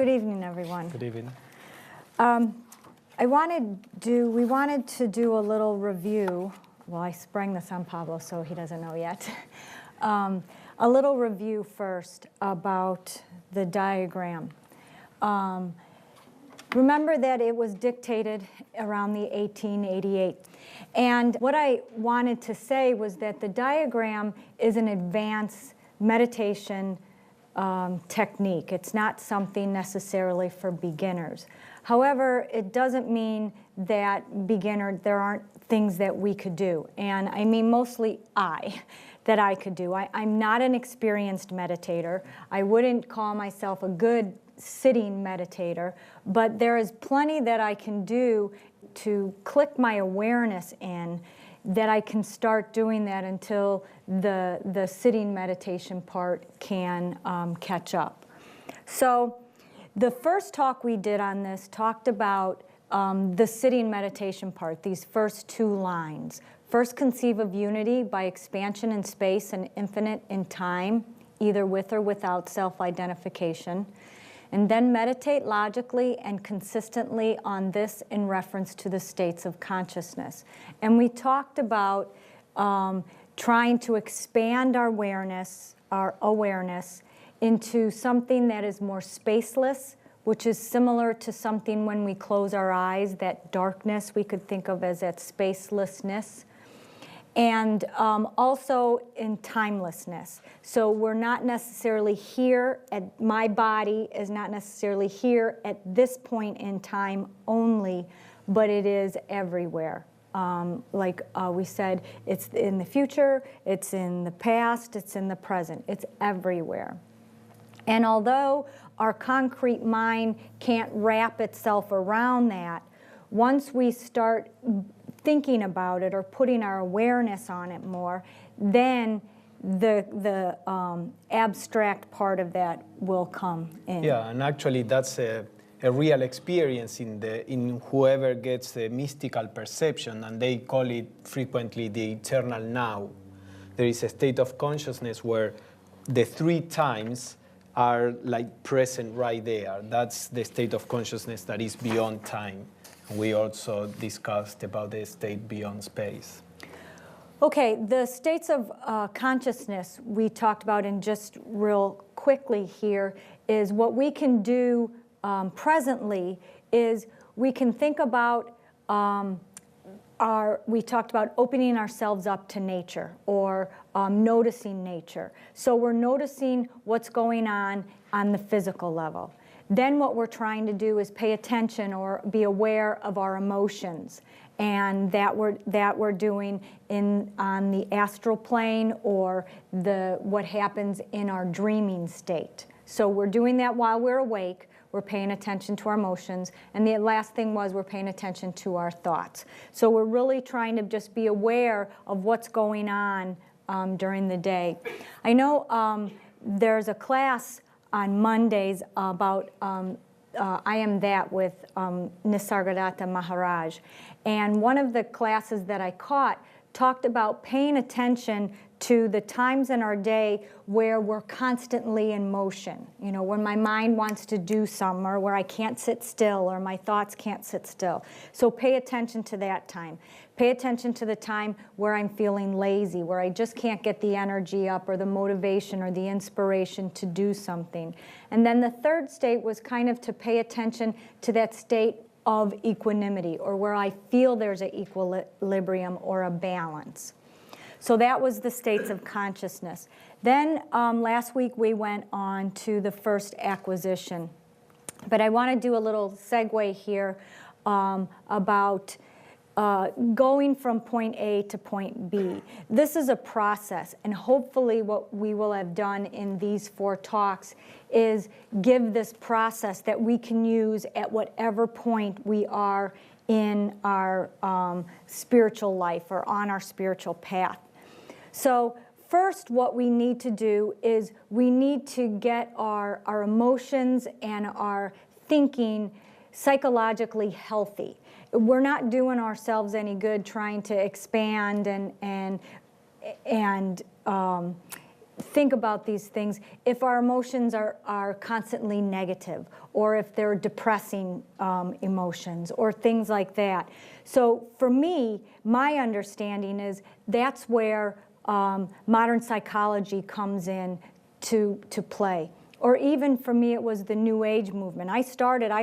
Good evening, everyone. Good evening. We wanted to do a little review. Well, I sprang this on Pablo, so he doesn't know yet. A little review first about the diagram. Remember that it was dictated around the 1888. And what I wanted to say was that the diagram is an advanced meditation technique. It's not something necessarily for beginners. However, it doesn't mean that there aren't things that we could do. And I mean mostly that I could do. I'm not an experienced meditator. I wouldn't call myself a good sitting meditator, but there is plenty that I can do to click my awareness in, that I can start doing that until the sitting meditation part can catch up. So the first talk we did on this talked about the sitting meditation part, these first two lines. First, conceive of unity by expansion in space and infinite in time, either with or without self-identification. And then meditate logically and consistently on this in reference to the states of consciousness. And we talked about trying to expand our awareness into something that is more spaceless, which is similar to something when we close our eyes, that darkness we could think of as that spacelessness. And also in timelessness. So we're not necessarily here, my body is not necessarily here at this point in time only, but it is everywhere. Like we said, it's in the future, it's in the past, it's in the present, it's everywhere. And although our concrete mind can't wrap itself around that, once we start thinking about it or putting our awareness on it more, then the abstract part of that will come in. Yeah, and actually that's a real experience in whoever gets the mystical perception, and they call it frequently the eternal now. There is a state of consciousness where the three times are like present right there. That's the state of consciousness that is beyond time. We also discussed about the state beyond space. Okay, the states of consciousness we talked about, and just real quickly here, is what we can do presently is we can think about we talked about opening ourselves up to nature, or noticing nature. So we're noticing what's going on the physical level. Then what we're trying to do is pay attention or be aware of our emotions, and that we're doing on the astral plane, or what happens in our dreaming state. So we're doing that while we're awake. We're paying attention to our emotions, and the last thing was we're paying attention to our thoughts. So we're really trying to just be aware of what's going on during the day. I know there's a class on Mondays about I Am That with Nisargadatta Maharaj. And one of the classes that I caught talked about paying attention to the times in our day where we're constantly in motion. You know, when my mind wants to do something, or where I can't sit still, or my thoughts can't sit still. So pay attention to that time. Pay attention to the time where I'm feeling lazy, where I just can't get the energy up, or the motivation, or the inspiration to do something. And then the third state was kind of to pay attention to that state of equanimity, or where I feel there's an equilibrium or a balance. So that was the states of consciousness. Then last week we went on to the first acquisition. But I want to do a little segue here about going from point A to point B. This is a process, and hopefully what we will have done in these 4 talks is give this process that we can use at whatever point we are in our spiritual life or on our spiritual path. So first, what we need to do is we need to get our emotions and our thinking psychologically healthy. We're not doing ourselves any good trying to expand and think about these things if our emotions are constantly negative, or if they're depressing emotions, or things like that. So for me, my understanding is that's where modern psychology comes in to play. Or even for me, it was the New Age movement. I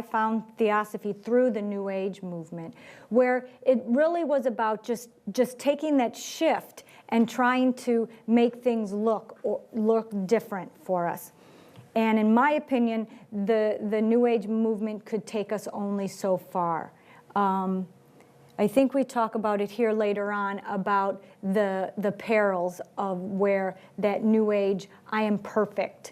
found Theosophy through the New Age movement, where it really was about just taking that shift and trying to make things look different for us. And in my opinion, the New Age movement could take us only so far. I think we talk about it here later on, about the perils of where that New Age, I am perfect,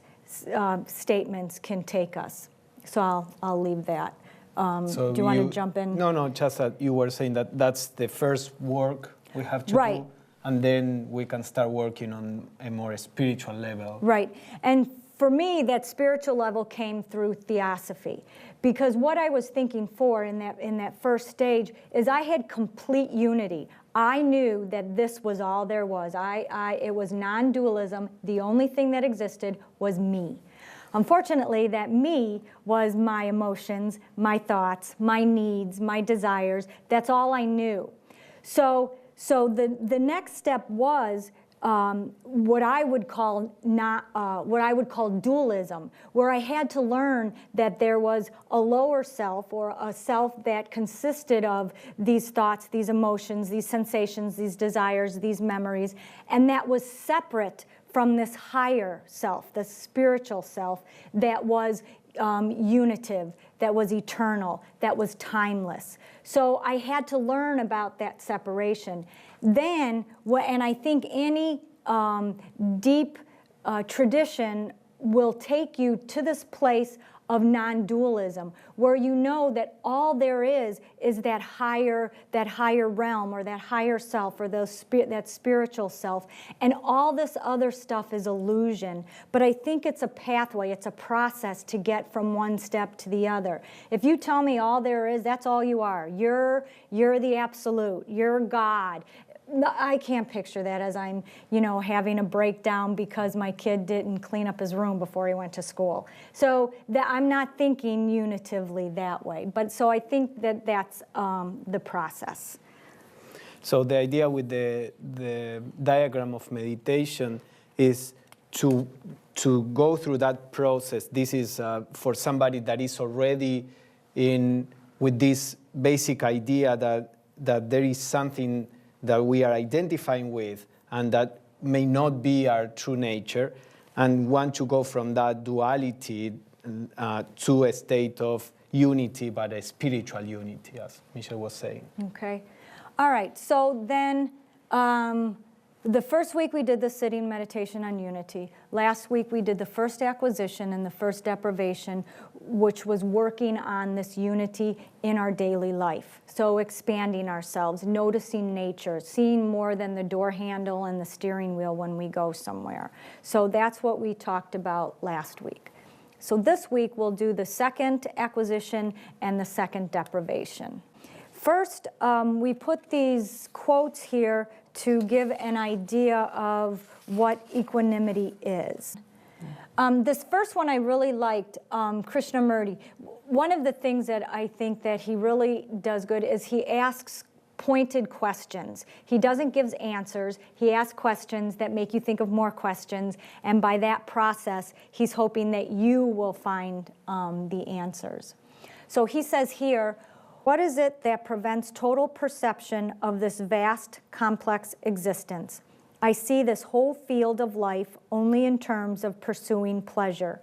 statements can take us. So I'll leave that. So do you want to jump in? No, just that you were saying that that's the first work we have to Right. do, and then we can start working on a more spiritual level. Right. And for me, that spiritual level came through Theosophy, because what I was thinking for in that first stage is I had complete unity. I knew that this was all there was. It was non-dualism. The only thing that existed was me. Unfortunately, that me was my emotions, my thoughts, my needs, my desires. That's all I knew. So the next step was what I would call dualism, where I had to learn that there was a lower self, or a self that consisted of these thoughts, these emotions, these sensations, these desires, these memories, and that was separate from this higher self, the spiritual self that was unitive, that was eternal, that was timeless. So I had to learn about that separation. Then, and I think any deep tradition will take you to this place of non-dualism, where you know that all there is that higher realm, or that higher self, or that spiritual self, and all this other stuff is illusion. But I think it's a pathway, it's a process to get from one step to the other. If you tell me all there is, that's all you are. You're the absolute. You're God. I can't picture that as I'm, having a breakdown because my kid didn't clean up his room before he went to school. So I'm not thinking unitively that way. But so I think that's the process. So the idea with the diagram of meditation is to go through that process. This is for somebody that is already with this basic idea that there is something that we are identifying with, and that may not be our true nature, and want to go from that duality to a state of unity, but a spiritual unity, as Michele was saying. Okay. All right. So then the first week we did the sitting meditation on unity. Last week we did the first acquisition and the first deprivation, which was working on this unity in our daily life. So expanding ourselves, noticing nature, seeing more than the door handle and the steering wheel when we go somewhere. So that's what we talked about last week. So this week we'll do the second acquisition and the second deprivation. First, we put these quotes here to give an idea of what equanimity is. This first one I really liked, Krishnamurti. One of the things that I think that he really does good is he asks pointed questions. He doesn't give answers. He asks questions that make you think of more questions, and by that process, he's hoping that you will find the answers. So he says here, what is it that prevents total perception of this vast, complex existence? I see this whole field of life only in terms of pursuing pleasure.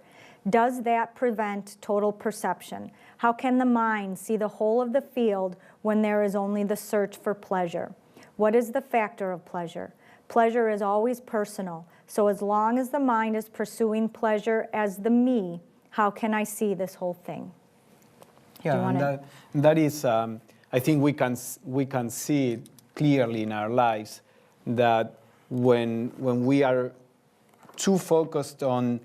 Does that prevent total perception? How can the mind see the whole of the field when there is only the search for pleasure? What is the factor of pleasure? Pleasure is always personal. So as long as the mind is pursuing pleasure as the me, how can I see this whole thing? Yeah, and that is, I think we can see it clearly in our lives, that when we are too focused on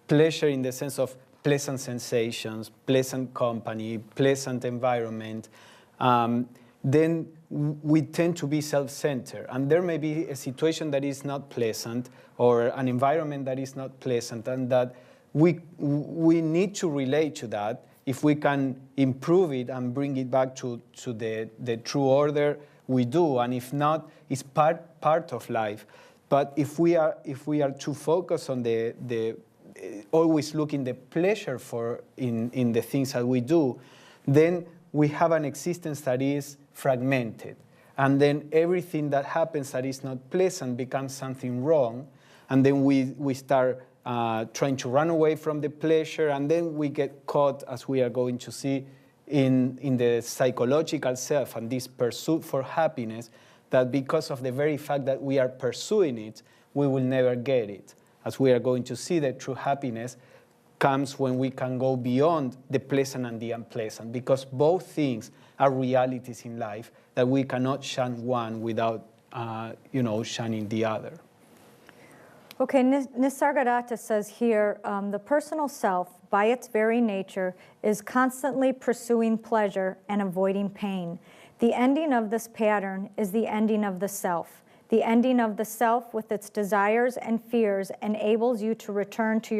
pleasure in the sense of pleasant sensations, pleasant company, pleasant environment, then we tend to be self-centered. And there may be a situation that is not pleasant or an environment that is not pleasant, and that we need to relate to that. If we can improve it and bring it back to the true order, we do. And if not, it's part of life. But if we are too focused on the always looking the pleasure in the things that we do, then we have an existence that is fragmented. And then everything that happens that is not pleasant becomes something wrong. And then we start trying to run away from the pleasure. And then we get caught, as we are going to see, in the psychological self and this pursuit for happiness, that because of the very fact that we are pursuing it, we will never get it. As we are going to see, that true happiness comes when we can go beyond the pleasant and the unpleasant, because both things are realities in life that we cannot shun one without, shunning the other. Okay, Nisargadatta says here, the personal self, by its very nature, is constantly pursuing pleasure and avoiding pain. The ending of this pattern is the ending of the self. The ending of the self with its desires and fears enables you to return to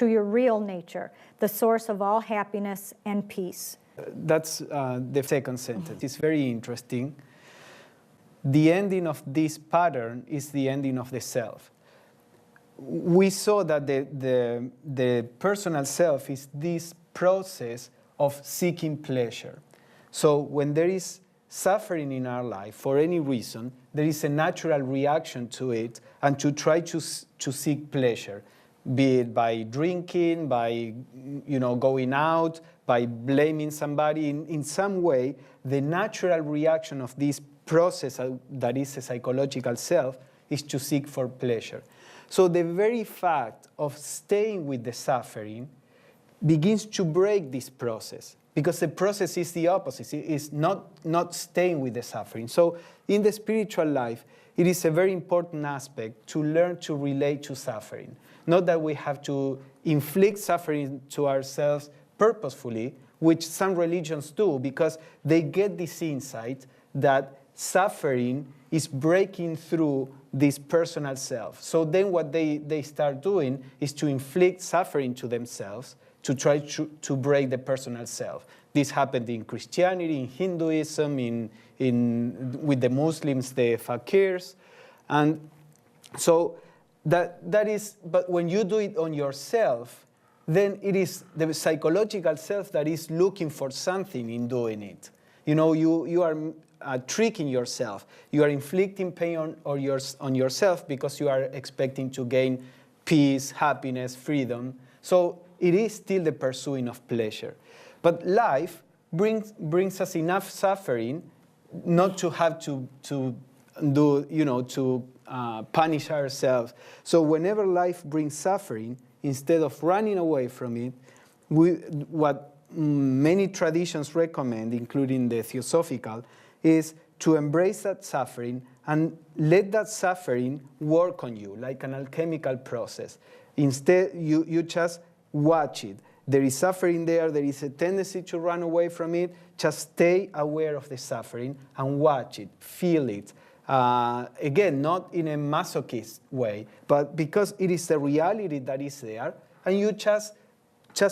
your real nature, the source of all happiness and peace. That's the second sentence. It's very interesting. The ending of this pattern is the ending of the self. We saw that the personal self is this process of seeking pleasure. So when there is suffering in our life for any reason, there is a natural reaction to it and to try to seek pleasure, be it by drinking, by going out, by blaming somebody. In some way, the natural reaction of this process that is a psychological self is to seek for pleasure. So the very fact of staying with the suffering begins to break this process, because the process is the opposite. It is not staying with the suffering. So in the spiritual life, it is a very important aspect to learn to relate to suffering. Not that we have to inflict suffering to ourselves purposefully, which some religions do, because they get this insight that suffering is breaking through this personal self. So then what they start doing is to inflict suffering to themselves to try to break the personal self. This happened in Christianity, in Hinduism, with the Muslims, the fakirs. And so that is, but when you do it on yourself, then it is the psychological self that is looking for something in doing it. You are tricking yourself. You are inflicting pain on yourself because you are expecting to gain peace, happiness, freedom. So it is still the pursuing of pleasure. But life brings us enough suffering not to have to punish ourselves. So whenever life brings suffering, instead of running away from it, what many traditions recommend, including the Theosophical, is to embrace that suffering and let that suffering work on you like an alchemical process. Instead, you just watch it. There is suffering there is a tendency to run away from it. Just stay aware of the suffering and watch it, feel it. Again, not in a masochist way, but because it is the reality that is there, and you just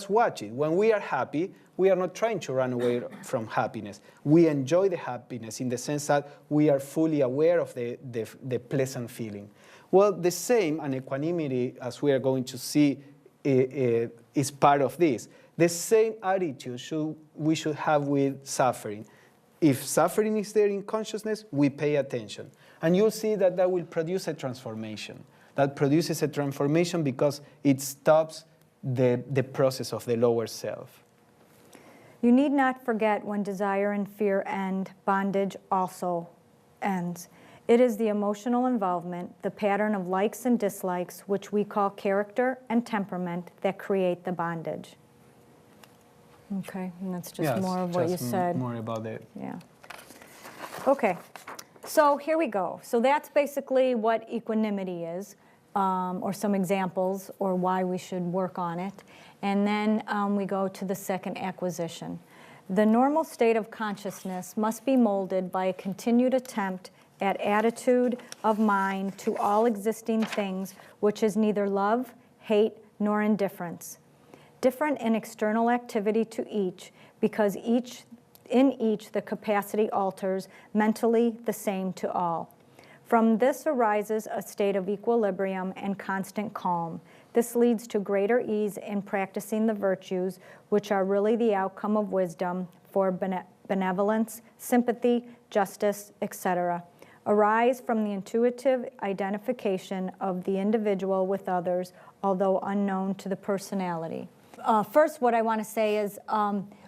watch it. When we are happy, we are not trying to run away from happiness. We enjoy the happiness in the sense that we are fully aware of the pleasant feeling. Well, the same, and equanimity, as we are going to see, is part of this. The same attitude we should have with suffering. If suffering is there in consciousness, we pay attention. And you'll see that will produce a transformation. That produces a transformation because it stops the process of the lower self. You need not forget when desire and fear end, bondage also ends. It is the emotional involvement, the pattern of likes and dislikes, which we call character and temperament, that create the bondage. Okay, and that's just more of what you said. More about it. Yeah. Okay, so here we go. So that's basically what equanimity is, or some examples, or why we should work on it. And then we go to the second acquisition. The normal state of consciousness must be molded by a continued attempt at attitude of mind to all existing things, which is neither love, hate, nor indifference. Different in external activity to each, because in each the capacity alters, mentally the same to all. From this arises a state of equilibrium and constant calm. This leads to greater ease in practicing the virtues, which are really the outcome of wisdom, for benevolence, sympathy, justice, etc. Arise from the intuitive identification of the individual with others, although unknown to the personality. First, what I want to say is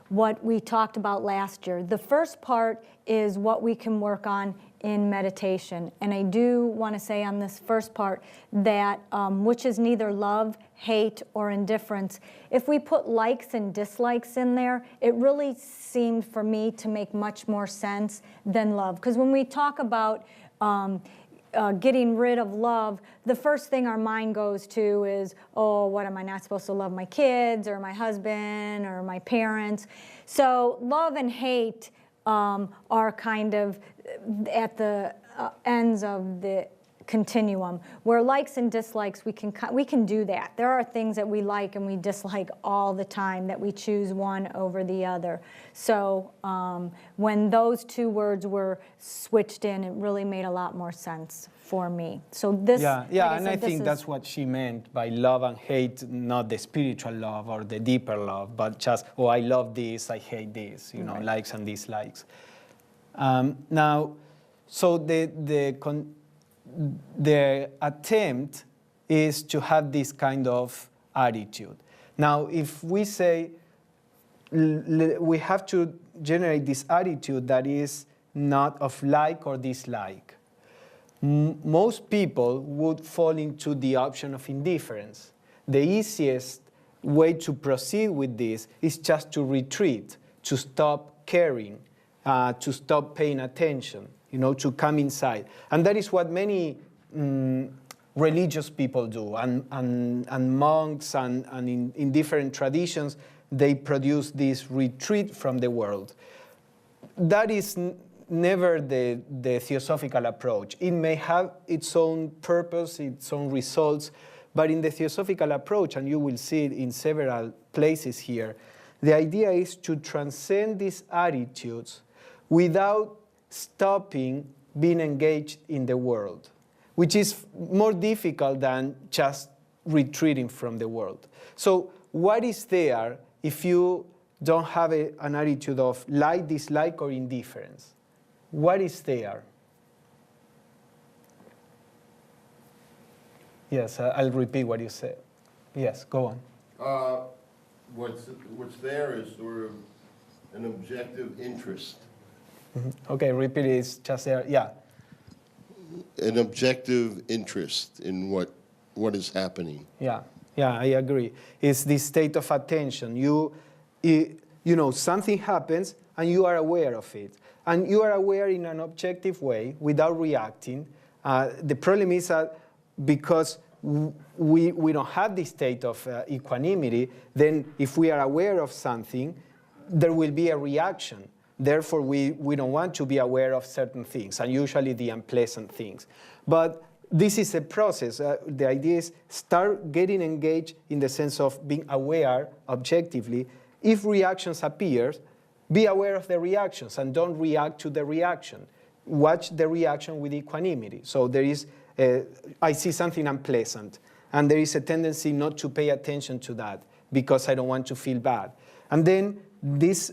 what we talked about last year. The first part is what we can work on in meditation. And I do want to say on this first part that which is neither love, hate, or indifference. If we put likes and dislikes in there, it really seemed for me to make much more sense than love. Because when we talk about getting rid of love, the first thing our mind goes to is, oh, what am I not supposed to love my kids or my husband or my parents? So love and hate are kind of at the ends of the continuum, where likes and dislikes, we can do that. There are things that we like and we dislike all the time, that we choose one over the other. So when those two words were switched in, it really made a lot more sense for me. So this, yeah, like I and said, I think that's what she meant by love and hate, not the spiritual love or the deeper love, but just, oh, I love this, I hate this, you know, right. Likes and dislikes. Now, so the attempt is to have this kind of attitude. Now, if we say we have to generate this attitude that is not of like or dislike, most people would fall into the option of indifference. The easiest way to proceed with this is just to retreat, to stop caring, to stop paying attention, you know, to come inside. And that is what many religious people do, and monks and in different traditions, they produce this retreat from the world. That is never the theosophical approach. It may have its own purpose, its own results, but in the theosophical approach, and you will see it in several places here, the idea is to transcend these attitudes without stopping being engaged in the world, which is more difficult than just retreating from the world. So what is there if you don't have an attitude of like, dislike, or indifference? What is there? Yes, I'll repeat what you said. Yes, go on. What's there is sort of an objective interest. Mm-hmm. Okay, repeat it. It's just there. Yeah. An objective interest in what is happening. Yeah, I agree. It's this state of attention. You know, something happens and you are aware of it. And you are aware in an objective way without reacting. The problem is that because we don't have this state of equanimity, then if we are aware of something, there will be a reaction. Therefore, we don't want to be aware of certain things, and usually the unpleasant things. But this is a process. The idea is start getting engaged in the sense of being aware objectively. If reactions appear, be aware of the reactions and don't react to the reaction. Watch the reaction with equanimity. So there is, I see something unpleasant, and there is a tendency not to pay attention to that because I don't want to feel bad. And then this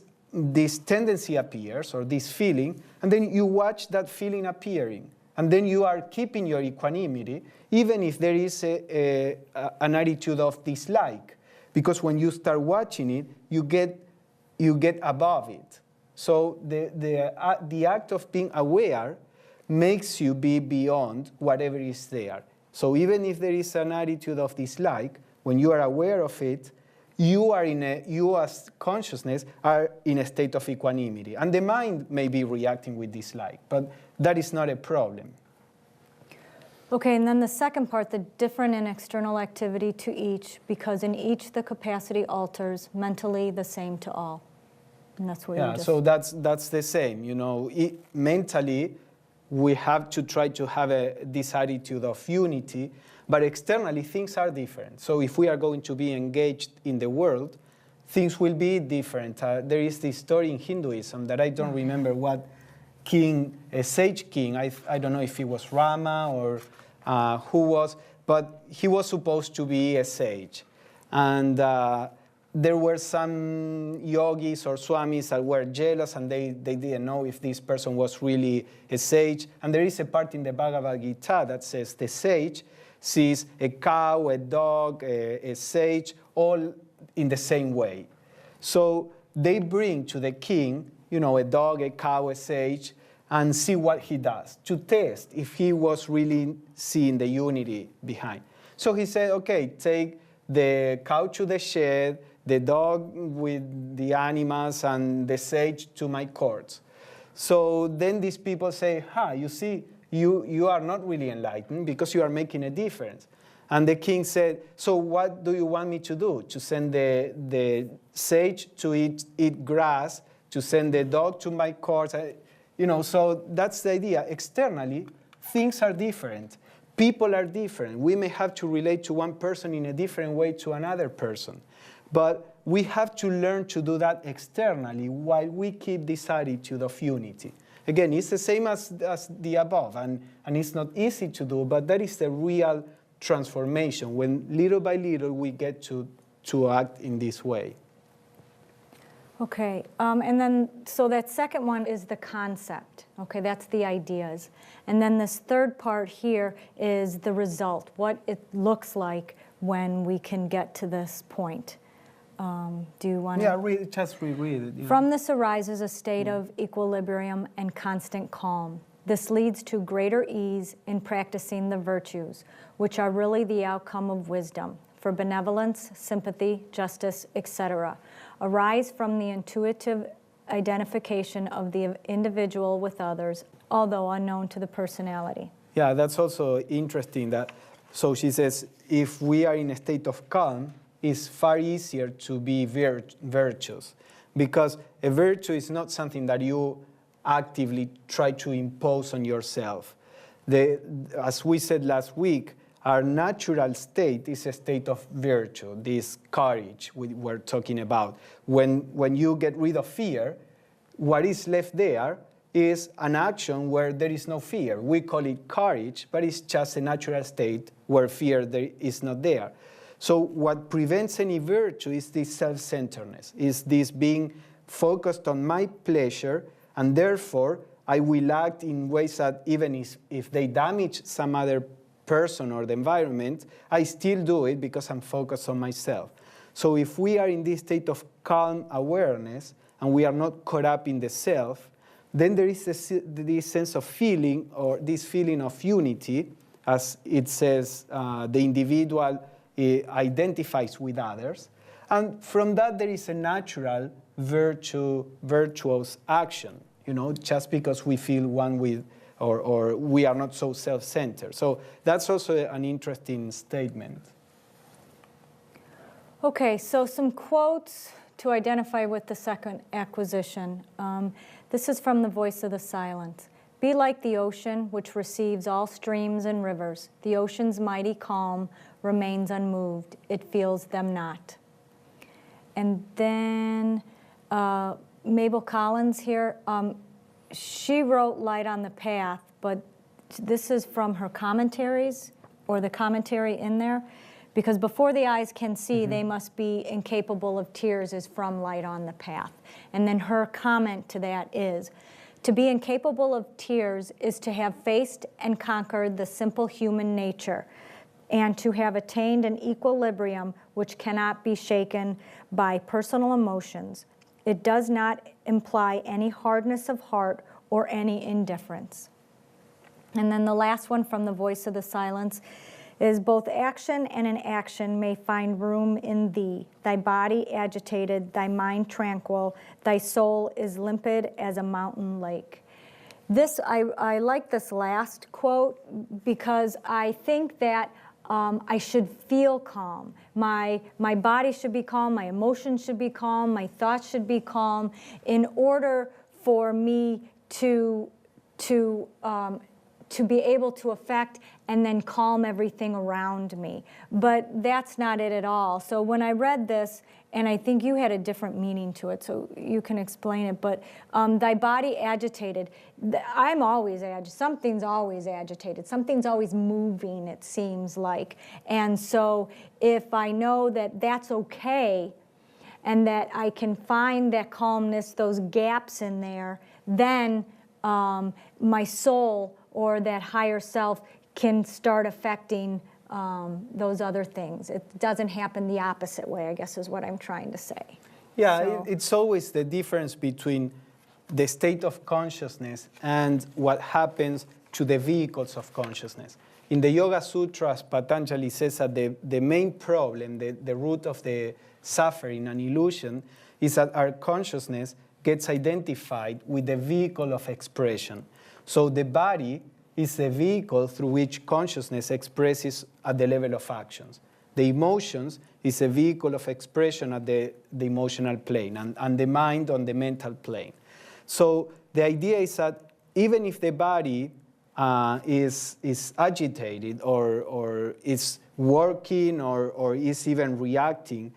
tendency appears, or this feeling, and then you watch that feeling appearing. And then you are keeping your equanimity, even if there is an attitude of dislike. Because when you start watching it, you get above it. So the act of being aware makes you be beyond whatever is there. So even if there is an attitude of dislike, when you are aware of it, you as consciousness are in a state of equanimity. And the mind may be reacting with dislike, but that is not a problem. Okay, and then the second part, the different in external activity to each, because in each the capacity alters, mentally the same to all. And that's what you Yeah, just... so that's the same. Mentally, we have to try to have this attitude of unity, but externally things are different. So if we are going to be engaged in the world, things will be different. There is this story in Hinduism that I don't remember what king, a sage king, I don't know if it was Rama or who was, but he was supposed to be a sage. And there were some yogis or swamis that were jealous, and they didn't know if this person was really a sage. And there is a part in the Bhagavad Gita that says the sage sees a cow, a dog, a sage, all in the same way. So they bring to the king, a dog, a cow, a sage, and see what he does, to test if he was really seeing the unity behind. So he said, okay, take the cow to the shed, the dog with the animals, and the sage to my courts. So then these people say, you see, you are not really enlightened because you are making a difference. And the king said, so what do you want me to do? To send the sage to eat grass, to send the dog to my courts? So that's the idea. Externally, things are different. People are different. We may have to relate to one person in a different way to another person. But we have to learn to do that externally while we keep this attitude of unity. Again, it's the same as the above, and it's not easy to do, but that is the real transformation, when little by little we get to act in this way. Okay, and then, so that second one is the concept. Okay, that's the ideas. And then this third part here is the result, what it looks like when we can get to this point. Do you want to? Yeah, just reread it. From this arises a state of equilibrium and constant calm. This leads to greater ease in practicing the virtues, which are really the outcome of wisdom, for benevolence, sympathy, justice, etc., arise from the intuitive identification of the individual with others, although unknown to the personality. Yeah, that's also interesting. So she says, if we are in a state of calm, it's far easier to be virtuous, because a virtue is not something that you actively try to impose on yourself. As we said last week, our natural state is a state of virtue, this courage we were talking about. When you get rid of fear, what is left there is an action where there is no fear. We call it courage, but it's just a natural state where fear is not there. So what prevents any virtue is this self-centeredness, is this being focused on my pleasure, and therefore I will act in ways that even if they damage some other person or the environment, I still do it because I'm focused on myself. So if we are in this state of calm awareness and we are not caught up in the self, then there is this sense of feeling, or this feeling of unity, as it says, the individual identifies with others. And from that there is a natural virtuous action, just because we feel one with, or we are not so self-centered. So that's also an interesting statement. Okay, so some quotes to identify with the second acquisition. This is from The Voice of the Silence. Be like the ocean, which receives all streams and rivers. The ocean's mighty calm remains unmoved. It feels them not. And then Mabel Collins here, she wrote Light on the Path, but this is from her commentaries, or the commentary in there, because before the eyes can see, they must be incapable of tears is from Light on the Path. And then her comment to that is, to be incapable of tears is to have faced and conquered the simple human nature, and to have attained an equilibrium which cannot be shaken by personal emotions. It does not imply any hardness of heart or any indifference. And then the last one from The Voice of the Silence is, both action and inaction may find room in thee. Thy body agitated, thy mind tranquil, thy soul is limpid as a mountain lake. This, I like this last quote, because I think that I should feel calm. My body should be calm, my emotions should be calm, my thoughts should be calm in order for me to be able to affect and then calm everything around me. But that's not it at all. So when I read this, and I think you had a different meaning to it, so you can explain it, but thy body agitated. I'm always agitated. Something's always agitated. Something's always moving, it seems like. And so if I know that that's okay, and that I can find that calmness, those gaps in there, then my soul or that higher self can start affecting those other things. It doesn't happen the opposite way, I guess is what I'm trying to say. Yeah, So, it's always the difference between the state of consciousness and what happens to the vehicles of consciousness. In the Yoga Sutras, Patanjali says that the main problem, the root of the suffering and illusion, is that our consciousness gets identified with the vehicle of expression. So the body is the vehicle through which consciousness expresses at the level of actions. The emotions is a vehicle of expression at the emotional plane, and the mind on the mental plane. So the idea is that even if the body is agitated or is working or is even reacting,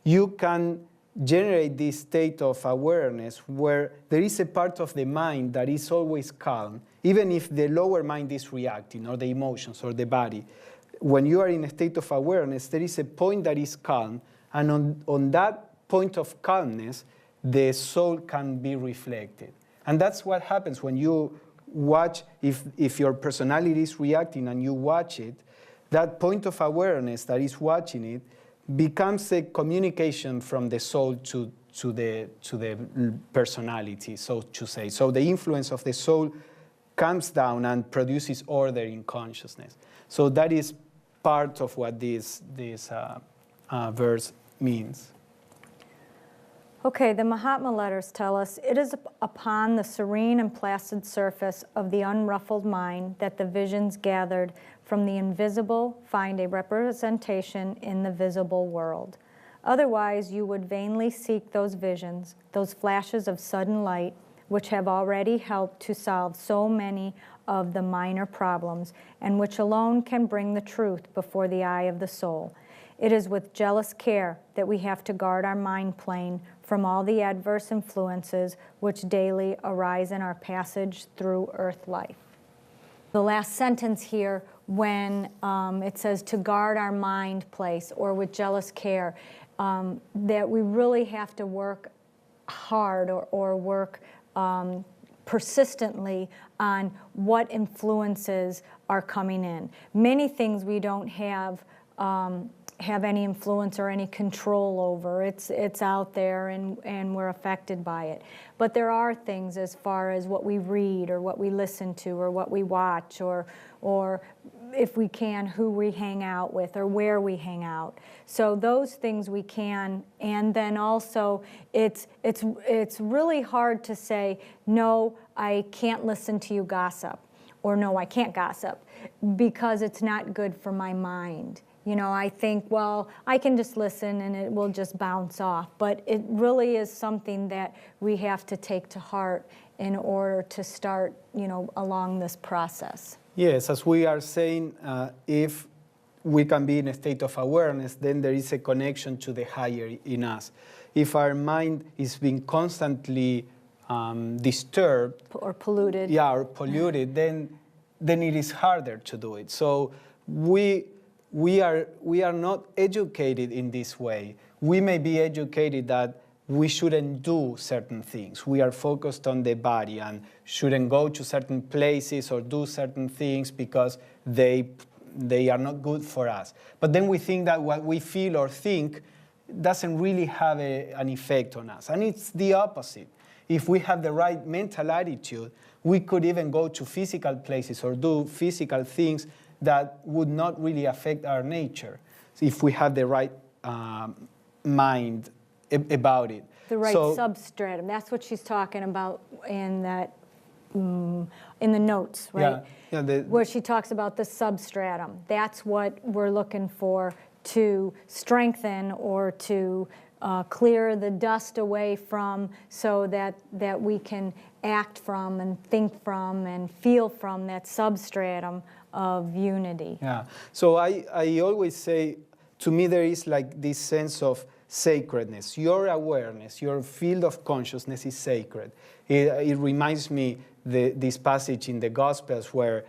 you can generate this state of awareness where there is a part of the mind that is always calm, even if the lower mind is reacting, or the emotions, or the body. When you are in a state of awareness, there is a point that is calm, and on that point of calmness, the soul can be reflected. And that's what happens when you watch, if your personality is reacting and you watch it, that point of awareness that is watching it becomes a communication from the soul to the personality, so to say. So the influence of the soul comes down and produces order in consciousness. So that is part of what this verse means. okay, the Mahatma letters tell us, it is upon the serene and placid surface of the unruffled mind that the visions gathered from the invisible find a representation in the visible world. Otherwise, you would vainly seek those visions, those flashes of sudden light, which have already helped to solve so many of the minor problems, and which alone can bring the truth before the eye of the soul. It is with jealous care that we have to guard our mind plane from all the adverse influences which daily arise in our passage through earth life. The last sentence here, when it says to guard our mind place, or with jealous care, that we really have to work hard or work persistently on what influences are coming in. Many things we don't have any influence or any control over. It's out there and we're affected by it. But there are things as far as what we read or what we listen to or what we watch or if we can, who we hang out with or where we hang out. So those things we can, and then also it's really hard to say, no, I can't listen to you gossip, or no, I can't gossip, because it's not good for my mind. You know, I think, well, I can just listen and it will just bounce off. But it really is something that we have to take to heart in order to start, you know, along this process. Yes, as we are saying, if we can be in a state of awareness, then there is a connection to the higher in us. If our mind is being constantly disturbed or polluted. Yeah, or polluted, then it is harder to do it. So we are not educated in this way. We may be educated that we shouldn't do certain things. We are focused on the body and shouldn't go to certain places or do certain things because they are not good for us. But then we think that what we feel or think doesn't really have an effect on us. And it's the opposite. If we have the right mental attitude, we could even go to physical places or do physical things that would not really affect our nature if we have the right mind about it. The right substratum. That's what she's talking about in that in the notes, right? Yeah, where she talks about the substratum. That's what we're looking for to strengthen or to clear the dust away from, so that we can act from and think from and feel from that substratum of unity. Yeah. So I always say, to me there is like this sense of sacredness. Your awareness, your field of consciousness is sacred. It reminds me this passage in the Gospels where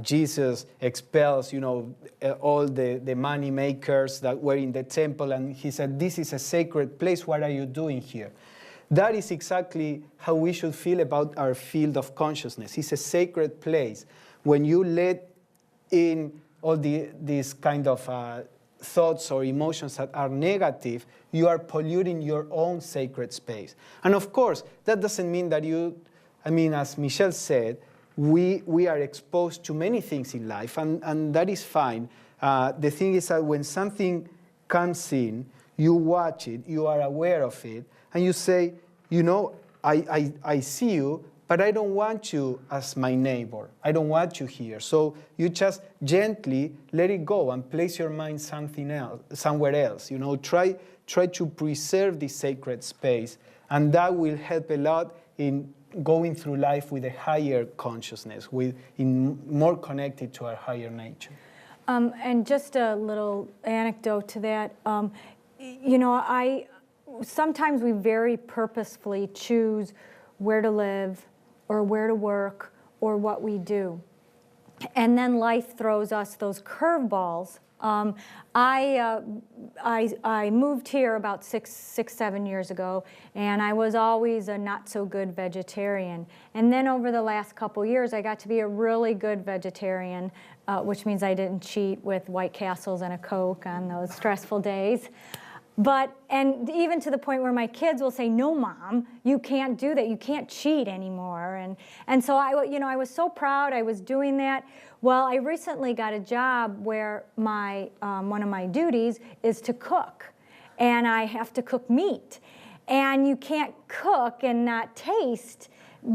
Jesus expels, all the money makers that were in the temple, and he said, "This is a sacred place. What are you doing here?" That is exactly how we should feel about our field of consciousness. It's a sacred place. When you let in all these kind of thoughts or emotions that are negative, you are polluting your own sacred space. And of course, that doesn't mean that as Michele said, we are exposed to many things in life, and that is fine. The thing is that when something comes in, you watch it, you are aware of it, and you say, I see you, but I don't want you as my neighbor. I don't want you here. So you just gently let it go and place your mind somewhere else. Try to preserve this sacred space, and that will help a lot in going through life with a higher consciousness, more connected to our higher nature. And just a little anecdote to that. Sometimes we very purposefully choose where to live or where to work or what we do. And then life throws us those curveballs. I moved here about 7 years ago, and I was always a not-so-good vegetarian. And then over the last couple years, I got to be a really good vegetarian, which means I didn't cheat with White Castles and a Coke on those stressful days. And even to the point where my kids will say, "No, Mom, you can't do that. You can't cheat anymore." And so I was so proud I was doing that. Well, I recently got a job where one of my duties is to cook, and I have to cook meat. And you can't cook and not taste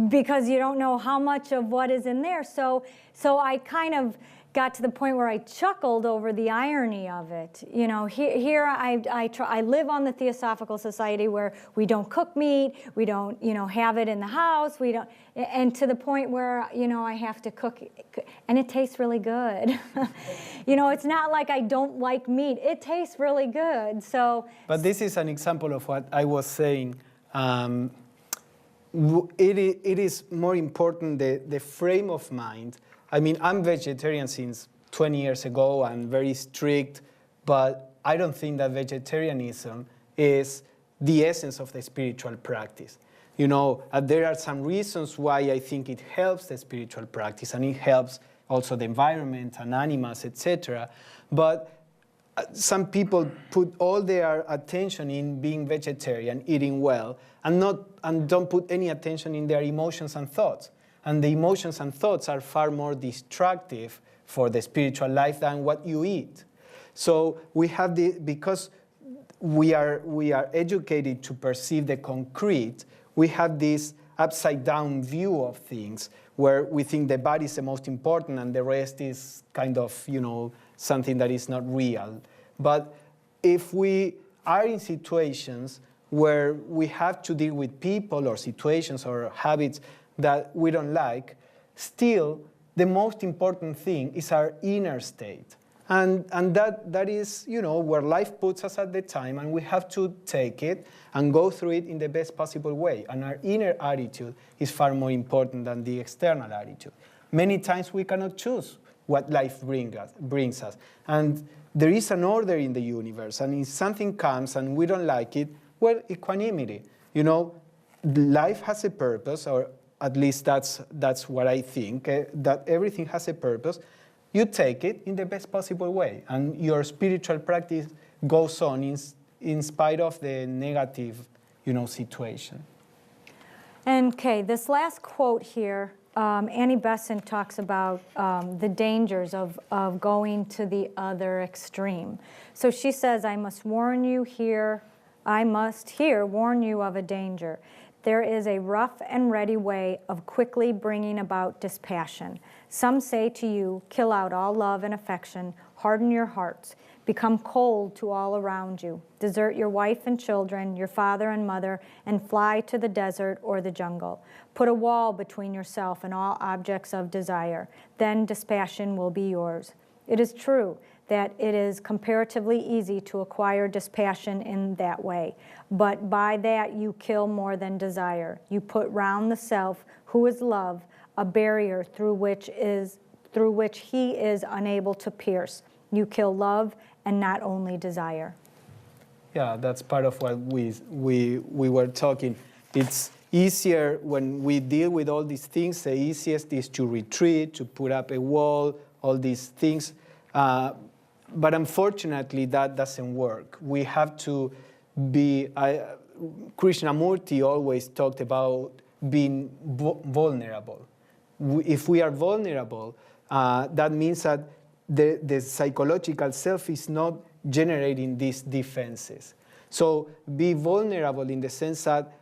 because you don't know how much of what is in there. So I kind of got to the point where I chuckled over the irony of it. Here I live on the Theosophical Society where we don't cook meat, we don't have it in the house, we don't, and to the point where I have to cook, and it tastes really good. It's not like I don't like meat; it tastes really good. So, but this is an example of what I was saying. It is more important the frame of mind. I'm vegetarian since 20 years ago and very strict, but I don't think that vegetarianism is the essence of the spiritual practice. There are some reasons why I think it helps the spiritual practice, and it helps also the environment and animals, etc. But some people put all their attention in being vegetarian, eating well, and don't put any attention in their emotions and thoughts. And the emotions and thoughts are far more destructive for the spiritual life than what you eat. So we have because we are educated to perceive the concrete, we have this upside down view of things where we think the body is the most important and the rest is kind of, something that is not real. But if we are in situations where we have to deal with people or situations or habits that we don't like, still the most important thing is our inner state. And that is, where life puts us at the time, and we have to take it and go through it in the best possible way. And our inner attitude is far more important than the external attitude. Many times we cannot choose what life brings us. And there is an order in the universe, and if something comes and we don't like it, well, equanimity. Life has a purpose, or at least that's what I think, that everything has a purpose. You take it in the best possible way, and your spiritual practice goes on in spite of the negative, situation. Okay, this last quote here, Annie Besant talks about the dangers of going to the other extreme. So she says, I must here warn you of a danger. there is a rough and ready way of quickly bringing about dispassion. Some say to you, kill out all love and affection, harden your hearts, become cold to all around you, desert your wife and children, your father and mother, and fly to the desert or the jungle. Put a wall between yourself and all objects of desire. Then dispassion will be yours. It is true that it is comparatively easy to acquire dispassion in that way, but by that you kill more than desire. You put round the self, who is love, a barrier through which he is unable to pierce. You kill love and not only desire. Yeah, that's part of what we were talking. It's easier when we deal with all these things. The easiest is to retreat, to put up a wall, all these things. But unfortunately, that doesn't work. We have to be, Krishnamurti always talked about being vulnerable. If we are vulnerable, that means that the psychological self is not generating these defenses. So be vulnerable in the sense that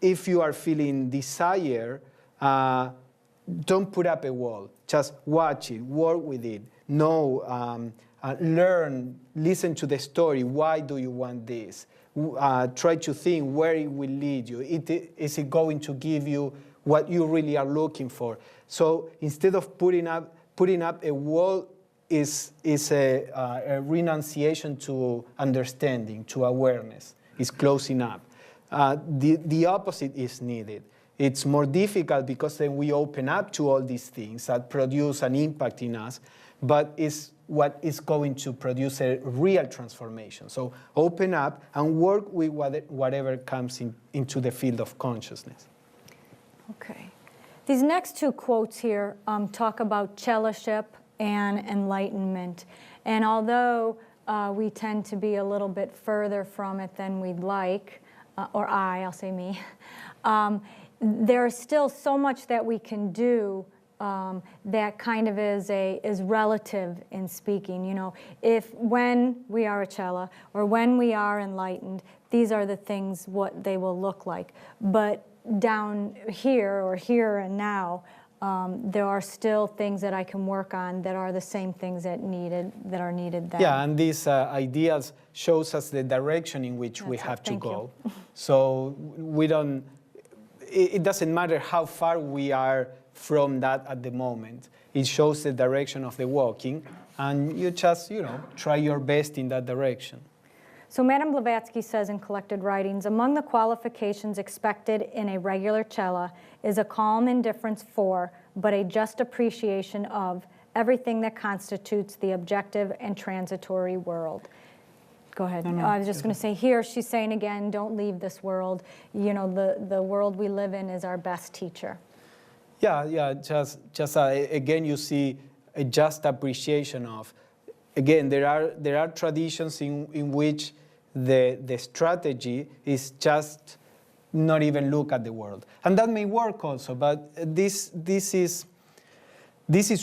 if you are feeling desire, don't put up a wall. Just watch it, work with it, know, learn, listen to the story. Why do you want this? Try to think where it will lead you. Is it going to give you what you really are looking for? So instead of putting up a wall, is a renunciation to understanding, to awareness. It's closing up. The opposite is needed. It's more difficult because then we open up to all these things that produce an impact in us, but it's what is going to produce a real transformation. So open up and work with whatever comes into the field of consciousness. Okay. These next two quotes here talk about cellaship and enlightenment. And although we tend to be a little bit further from it than we'd like, or I'll say me, there's still so much that we can do that kind of is relative in speaking. You know, when we are a cella or when we are enlightened, these are the things what they will look like. But down here or here and now, there are still things that I can work on that are the same things that are needed then. Yeah, and these ideas shows us the direction in which we have to go. So we don't. It doesn't matter how far we are from that at the moment. It shows the direction of the walking, and you just try your best in that direction. So Madame Blavatsky says in Collected Writings, among the qualifications expected in a regular cella is a calm indifference for, but a just appreciation of, everything that constitutes the objective and transitory world. Go ahead. No. I was just going to say here, she's saying again, don't leave this world. You know, the world we live in is our best teacher. Yeah, just again, you see a just appreciation of. Again, there are traditions in which the strategy is just not even look at the world, and that may work also. But this is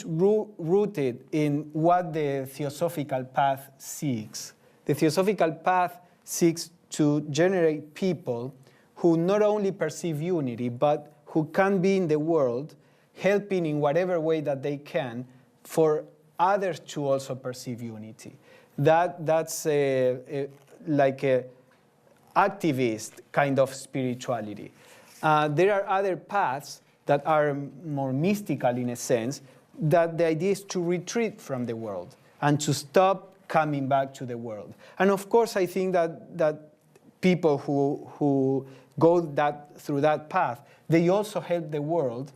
rooted in what the Theosophical path seeks. The Theosophical path seeks to generate people who not only perceive unity, but who can be in the world, helping in whatever way that they can for others to also perceive unity. That's like a activist kind of spirituality. There are other paths that are more mystical in a sense, that the idea is to retreat from the world and to stop coming back to the world. And of course, I think that people who go through that path, they also help the world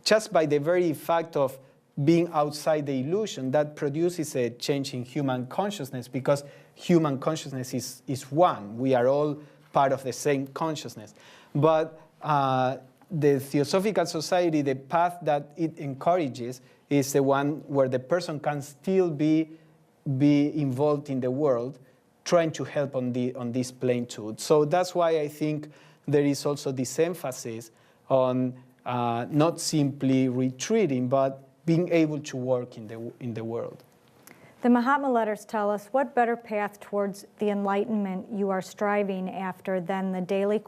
just by the very fact of being outside the illusion. That produces a change in human consciousness, because human consciousness is one. We are all part of the same consciousness. But the Theosophical Society, the path that it encourages, is the one where the person can still be involved in the world, trying to help on this plenitude. So that's why I think there is also this emphasis on not simply retreating, but being able to work in the world. The Mahatma letters tell us what better path towards the enlightenment you are striving after than the daily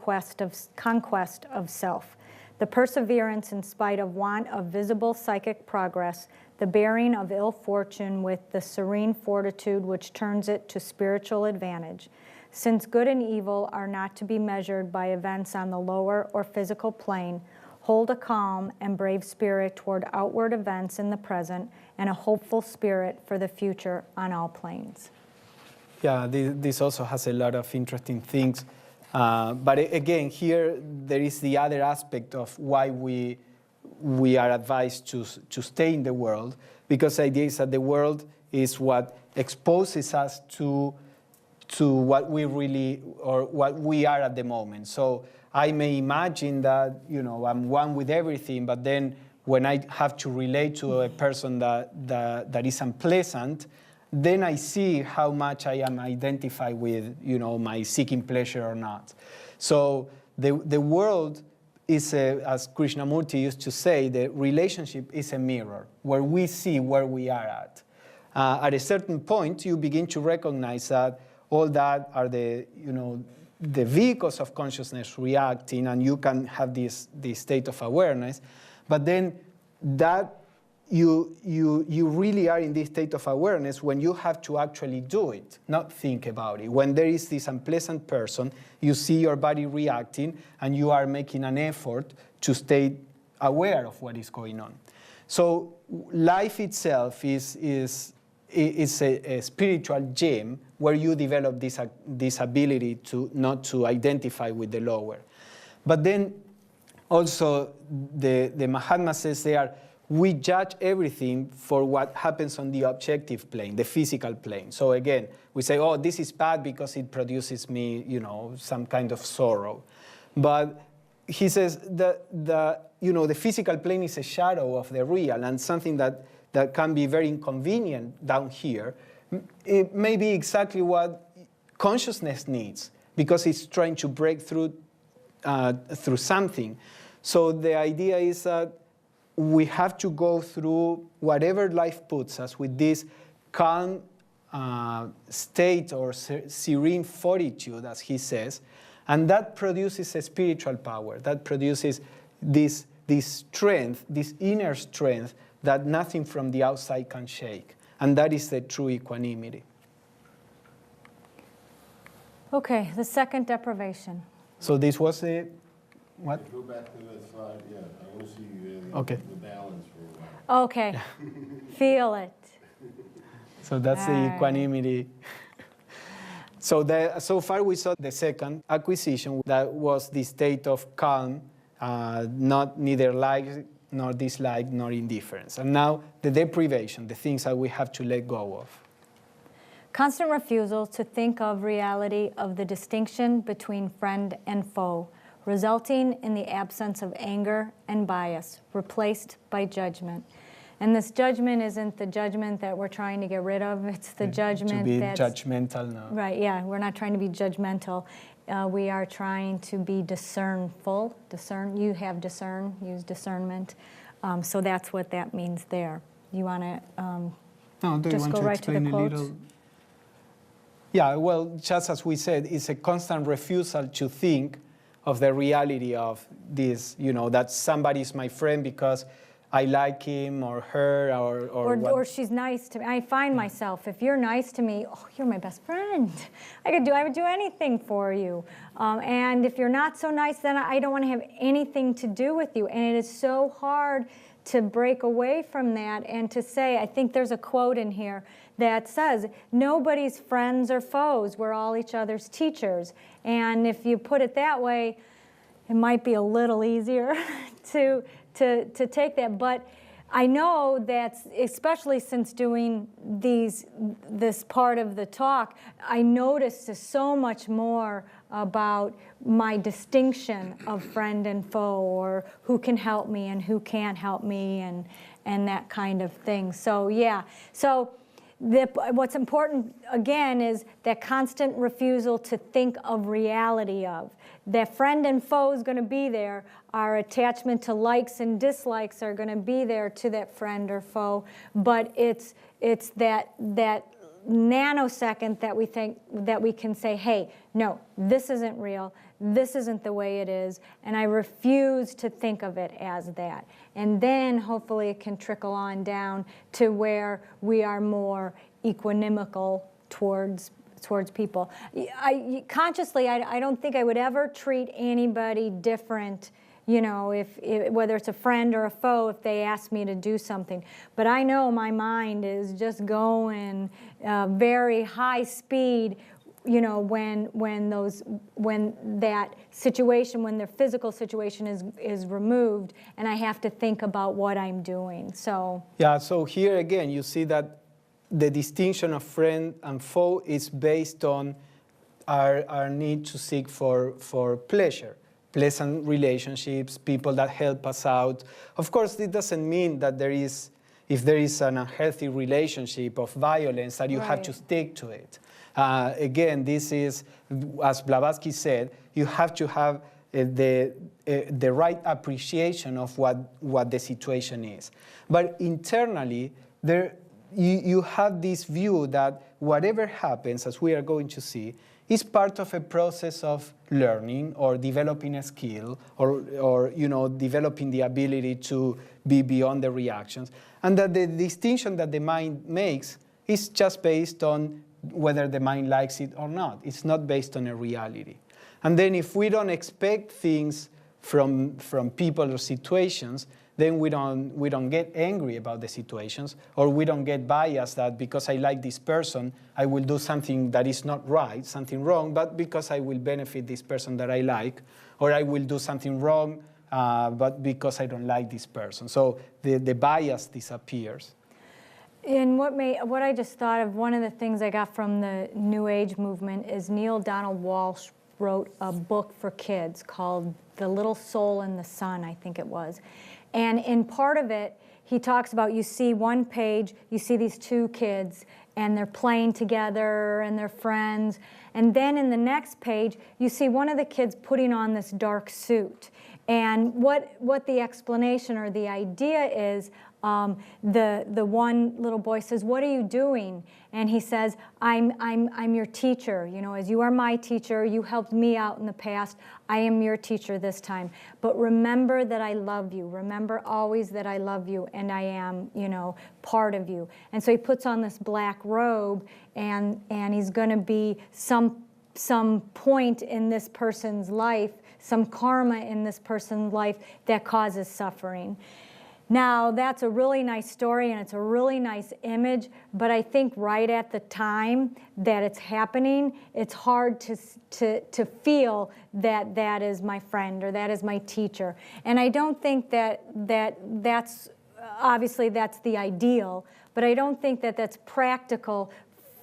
conquest of self, the perseverance in spite of want of visible psychic progress, the bearing of ill fortune with the serene fortitude which turns it to spiritual advantage. Since good and evil are not to be measured by events on the lower or physical plane, hold a calm and brave spirit toward outward events in the present and a hopeful spirit for the future on all planes. Yeah, this also has a lot of interesting things. But again, here there is the other aspect of why we are advised to stay in the world, because the idea is that the world is what exposes us to what we really, or what we are at the moment. So I may imagine that, I'm one with everything, but then when I have to relate to a person that is unpleasant, then I see how much I am identified with, my seeking pleasure or not. So the world is, as Krishnamurti used to say, the relationship is a mirror where we see where we are at. At a certain point, you begin to recognize that all that are the vehicles of consciousness reacting, and you can have this state of awareness. But then that you really are in this state of awareness when you have to actually do it, not think about it. When there is this unpleasant person, you see your body reacting, and you are making an effort to stay aware of what is going on. So life itself is a spiritual gem where you develop this ability to not to identify with the lower. But then also the Mahatma says there, we judge everything for what happens on the objective plane, the physical plane. So again, we say, oh, this is bad because it produces me, some kind of sorrow. But he says that the physical plane is a shadow of the real, and something that can be very inconvenient down here. It may be exactly what consciousness needs, because it's trying to break through something. So the idea is that we have to go through whatever life puts us with this calm state or serene fortitude, as he says, and that produces a spiritual power. That produces this strength, this inner strength that nothing from the outside can shake. And that is the true equanimity. Okay, the second deprivation. So this was the, what? Go back to that slide, yeah. I want to see Okay. the balance for a while. Okay, feel it. So that's the equanimity. So far we saw the second acquisition, that was the state of calm, not neither like nor dislike nor indifference. And now the deprivation, the things that we have to let go of. Constant refusal to think of reality of the distinction between friend and foe, resulting in the absence of anger and bias, replaced by judgment. And this judgment isn't the judgment that we're trying to get rid of, it's the judgment to be that's judgmental now. Right, yeah, we're not trying to be judgmental. We are trying to be discernful. You have discern, use discernment. So that's what that means there. You want to just go right to the quotes? Yeah, well, just as we said, it's a constant refusal to think of the reality of this, that somebody is my friend because I like him or her or she's nice to me. I find myself, if you're nice to me, oh, you're my best friend. I would do anything for you. And if you're not so nice, then I don't want to have anything to do with you. And it is so hard to break away from that and to say, I think there's a quote in here that says, nobody's friends or foes, we're all each other's teachers. And if you put it that way, it might be a little easier to take that. But I know that, especially since doing this part of the talk, I noticed so much more about my distinction of friend and foe, or who can help me and who can't help me, and that kind of thing. So yeah, so what's important, again, is that constant refusal to think of reality of. That friend and foe is going to be there. Our attachment to likes and dislikes are going to be there to that friend or foe. But it's that nanosecond that we think that we can say, hey, no, this isn't real. This isn't the way it is, and I refuse to think of it as that. And then hopefully it can trickle on down to where we are more equanimical towards people. Consciously, I don't think I would ever treat anybody different, you know, if whether it's a friend or a foe, if they ask me to do something. But I know my mind is just going very high speed, you know, when that situation, when their physical situation is removed, and I have to think about what I'm doing. So yeah. So here again, you see that the distinction of friend and foe is based on our need to seek for pleasure, pleasant relationships, people that help us out. Of course, it doesn't mean that if there is an unhealthy relationship of violence, that you have to stick to it. Again, this is, as Blavatsky said, you have to have the right appreciation of what the situation is. But internally, you have this view that whatever happens, as we are going to see, is part of a process of learning or developing a skill or you know, developing the ability to be beyond the reactions. And that the distinction that the mind makes is just based on whether the mind likes it or not. It's not based on a reality. And then if we don't expect things from people or situations, then we don't get angry about the situations, or we don't get biased that because I like this person, I will do something that is not right, something wrong, but because I will benefit this person that I like, or I will do something wrong, but because I don't like this person. So the bias disappears. And what I just thought of, one of the things I got from the New Age movement is Neil Donald Walsh wrote a book for kids called The Little Soul in the Sun, I think it was. And in part of it, he talks about, you see one page, you see these two kids, and they're playing together, and they're friends. And then in the next page, you see one of the kids putting on this dark suit. And what the explanation or the idea is, the one little boy says, "What are you doing?" And he says, I'm your teacher. You know, as you are my teacher, you helped me out in the past. I am your teacher this time. But remember that I love you. Remember always that I love you, and I am, you know, part of you. And so he puts on this black robe, and he's going to be some point in this person's life, some karma in this person's life that causes suffering. Now, that's a really nice story, and it's a really nice image, but I think right at the time that it's happening, it's hard to feel that that is my friend or that is my teacher. And I don't think that's, obviously that's the ideal, but I don't think that that's practical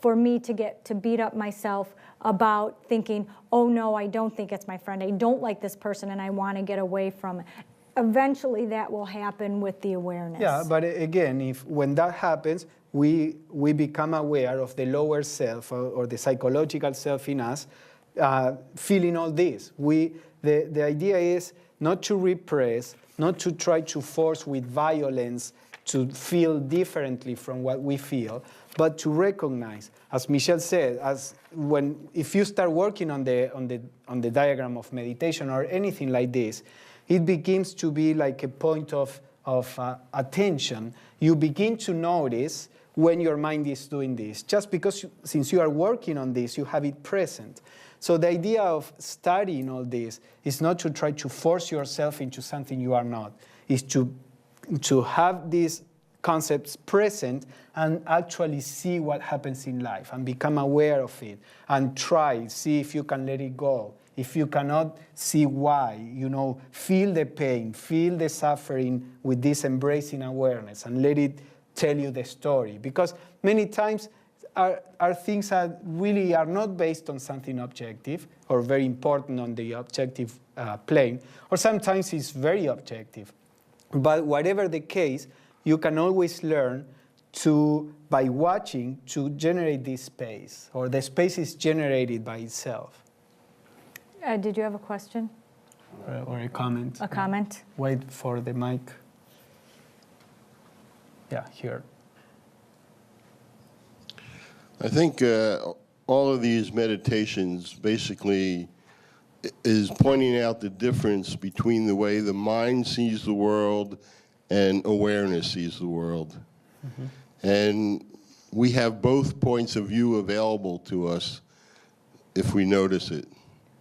for me to beat up myself about thinking, oh no, I don't think it's my friend, I don't like this person, and I want to get away from it. Eventually that will happen with the awareness. Yeah, but again, when that happens, we become aware of the lower self or the psychological self in us feeling all this. The idea is not to repress, not to try to force with violence to feel differently from what we feel, but to recognize, as Michele said, if you start working on the diagram of meditation or anything like this, it begins to be like a point of attention. You begin to notice when your mind is doing this. Just because, since you are working on this, you have it present. So the idea of studying all this is not to try to force yourself into something you are not. It's to have these concepts present and actually see what happens in life and become aware of it and see if you can let it go. If you cannot see why, feel the pain, feel the suffering with this embracing awareness and let it tell you the story. Because many times our things that really are not based on something objective or very important on the objective plane, or sometimes it's very objective. But whatever the case, you can always learn by watching, to generate this space, or the space is generated by itself. Did you have a question? Or a comment? A comment? Wait for the mic. Yeah, here. I think all of these meditations basically is pointing out the difference between the way the mind sees the world and awareness sees the world. Mm-hmm. And we have both points of view available to us if we notice it.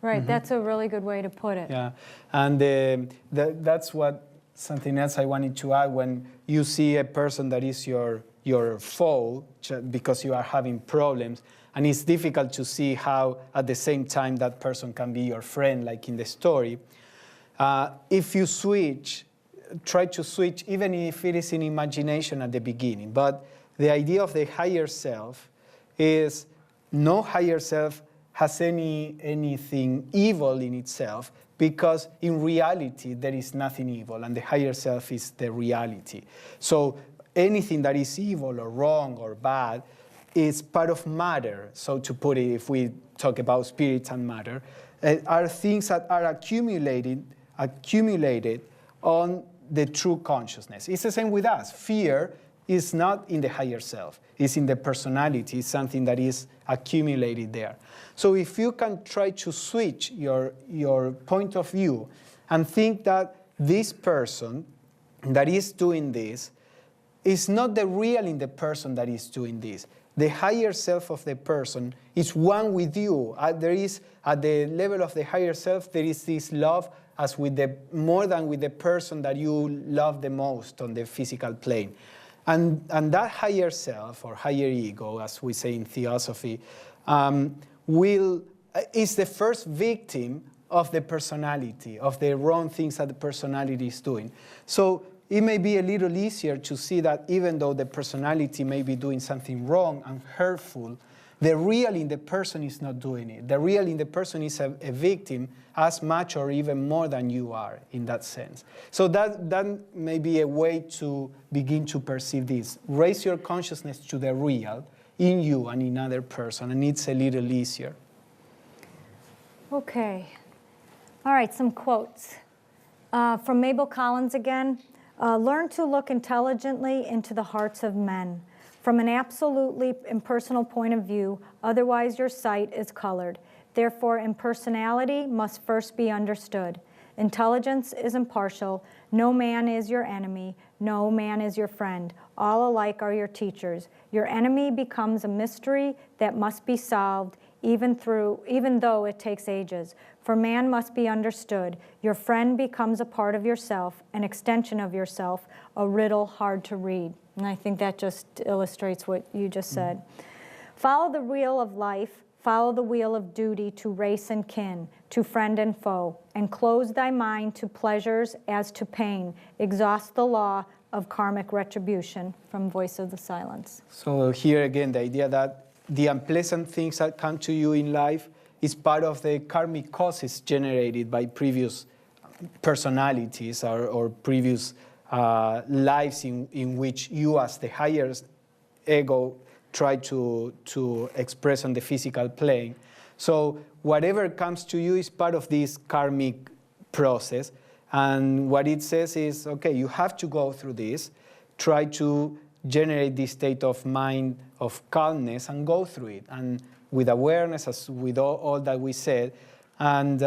Right, that's a really good way to put it. Yeah, and that's something else I wanted to add. When you see a person that is your foe because you are having problems, and it's difficult to see how at the same time that person can be your friend, like in the story. If you try to switch, even if it is in imagination at the beginning. But the idea of the higher self is no higher self has anything evil in itself, because in reality there is nothing evil, and the higher self is the reality. So anything that is evil or wrong or bad is part of matter, so to put it, if we talk about spirit and matter, are things that are accumulated on the true consciousness. It's the same with us. Fear is not in the higher self. It's in the personality. It's something that is accumulated there. So if you can try to switch your point of view and think that this person that is doing this is not the real in the person that is doing this. The higher self of the person is one with you. There is, at the level of the higher self, there is this love as with more than with the person that you love the most on the physical plane. And that higher self, or higher ego, as we say in Theosophy, is the first victim of the personality, of the wrong things that the personality is doing. So it may be a little easier to see that even though the personality may be doing something wrong and hurtful, the real in the person is not doing it. The real in the person is a victim as much or even more than you are in that sense. So that may be a way to begin to perceive this. Raise your consciousness to the real in you and in another person, and it's a little easier. Okay. All right, some quotes. From Mabel Collins again. Learn to look intelligently into the hearts of men. From an absolutely impersonal point of view, otherwise your sight is colored. Therefore, impersonality must first be understood. Intelligence is impartial. No man is your enemy. No man is your friend. All alike are your teachers. Your enemy becomes a mystery that must be solved, even though it takes ages. For man must be understood. Your friend becomes a part of yourself, an extension of yourself, a riddle hard to read. And I think that just illustrates what you just said. Follow the wheel of life, follow the wheel of duty to race and kin, to friend and foe, and close thy mind to pleasures as to pain. Exhaust the law of karmic retribution, from Voice of the Silence. So here again, the idea that the unpleasant things that come to you in life is part of the karmic causes generated by previous personalities or previous lives in which you as the higher ego try to express on the physical plane. So whatever comes to you is part of this karmic process. And what it says is, okay, you have to go through this, try to generate this state of mind of calmness and go through it. And with awareness, as with all that we said. And,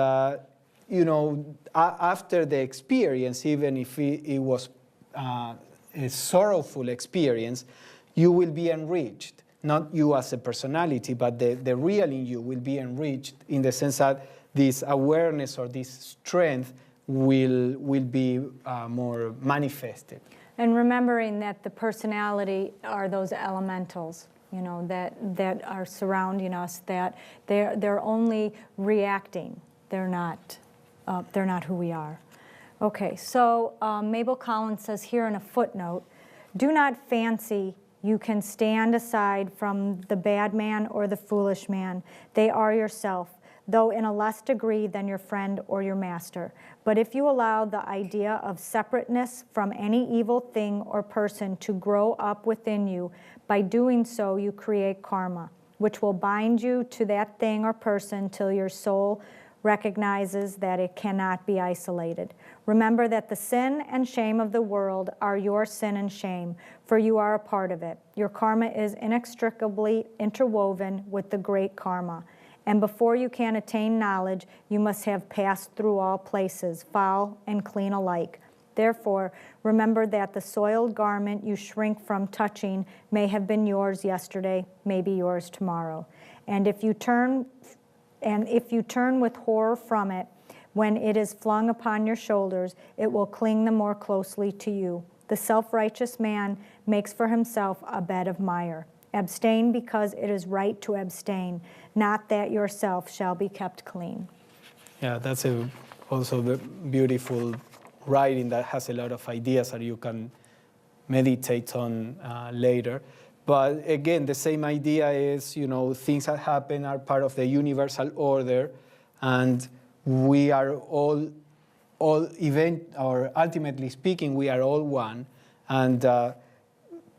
after the experience, even if it was a sorrowful experience, you will be enriched. Not you as a personality, but the real in you will be enriched in the sense that this awareness or this strength will be more manifested. And remembering that the personality are those elementals, that are surrounding us, that they're only reacting. They're not who we are. Okay, so Mabel Collins says here in a footnote, do not fancy you can stand aside from the bad man or the foolish man. They are yourself. though in a less degree than your friend or your master. But if you allow the idea of separateness from any evil thing or person to grow up within you, by doing so you create karma, which will bind you to that thing or person till your soul recognizes that it cannot be isolated. Remember that the sin and shame of the world are your sin and shame, for you are a part of it. Your karma is inextricably interwoven with the great karma. And before you can attain knowledge, you must have passed through all places, foul and clean alike. Therefore, remember that the soiled garment you shrink from touching may have been yours yesterday, may be yours tomorrow. And if you turn with horror from it, when it is flung upon your shoulders, it will cling the more closely to you. The self-righteous man makes for himself a bed of mire. Abstain because it is right to abstain, not that yourself shall be kept clean. Yeah, that's also a beautiful writing that has a lot of ideas that you can meditate on later. But again, the same idea is, things that happen are part of the universal order, and we are all ultimately speaking, we are all one. And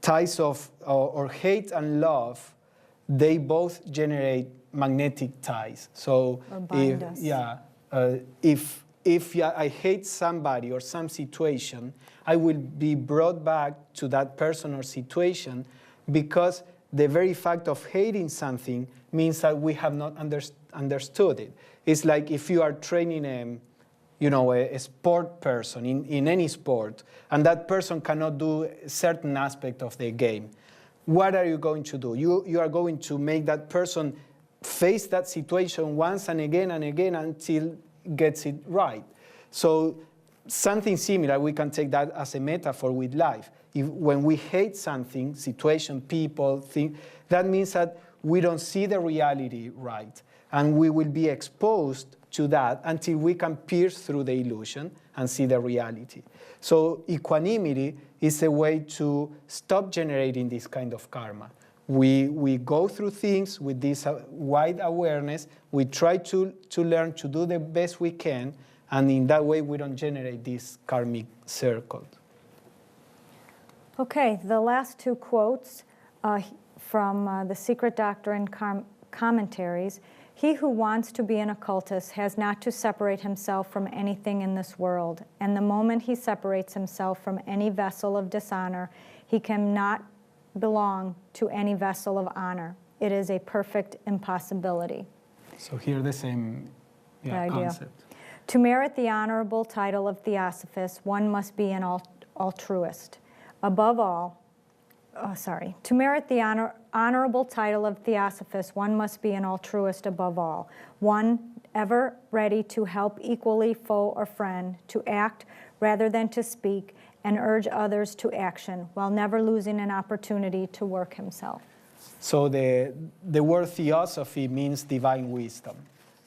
ties of or hate and love, they both generate magnetic ties. So or bind us. if I hate somebody or some situation, I will be brought back to that person or situation, because the very fact of hating something means that we have not understood it. It's like if you are training a sport person in any sport, and that person cannot do a certain aspect of the game. What are you going to do? You are going to make that person face that situation once and again until gets it right. So something similar, we can take that as a metaphor with life. When we hate something, situation, people, thing, that means that we don't see the reality right. And we will be exposed to that until we can pierce through the illusion and see the reality. So equanimity is a way to stop generating this kind of karma. We go through things with this wide awareness. We try to learn to do the best we can, and in that way we don't generate this karmic circle. Okay, the last two quotes from the Secret Doctrine commentaries. He who wants to be an occultist has not to separate himself from anything in this world, and the moment he separates himself from any vessel of dishonor, he cannot belong to any vessel of honor. It is a perfect impossibility. So here the same concept. To merit the honorable title of Theosophist, one must be an altruist. Above all, to merit the honorable title of Theosophist, one must be an altruist above all. One ever ready to help equally foe or friend, to act rather than to speak, and urge others to action, while never losing an opportunity to work himself. So the word theosophy means divine wisdom.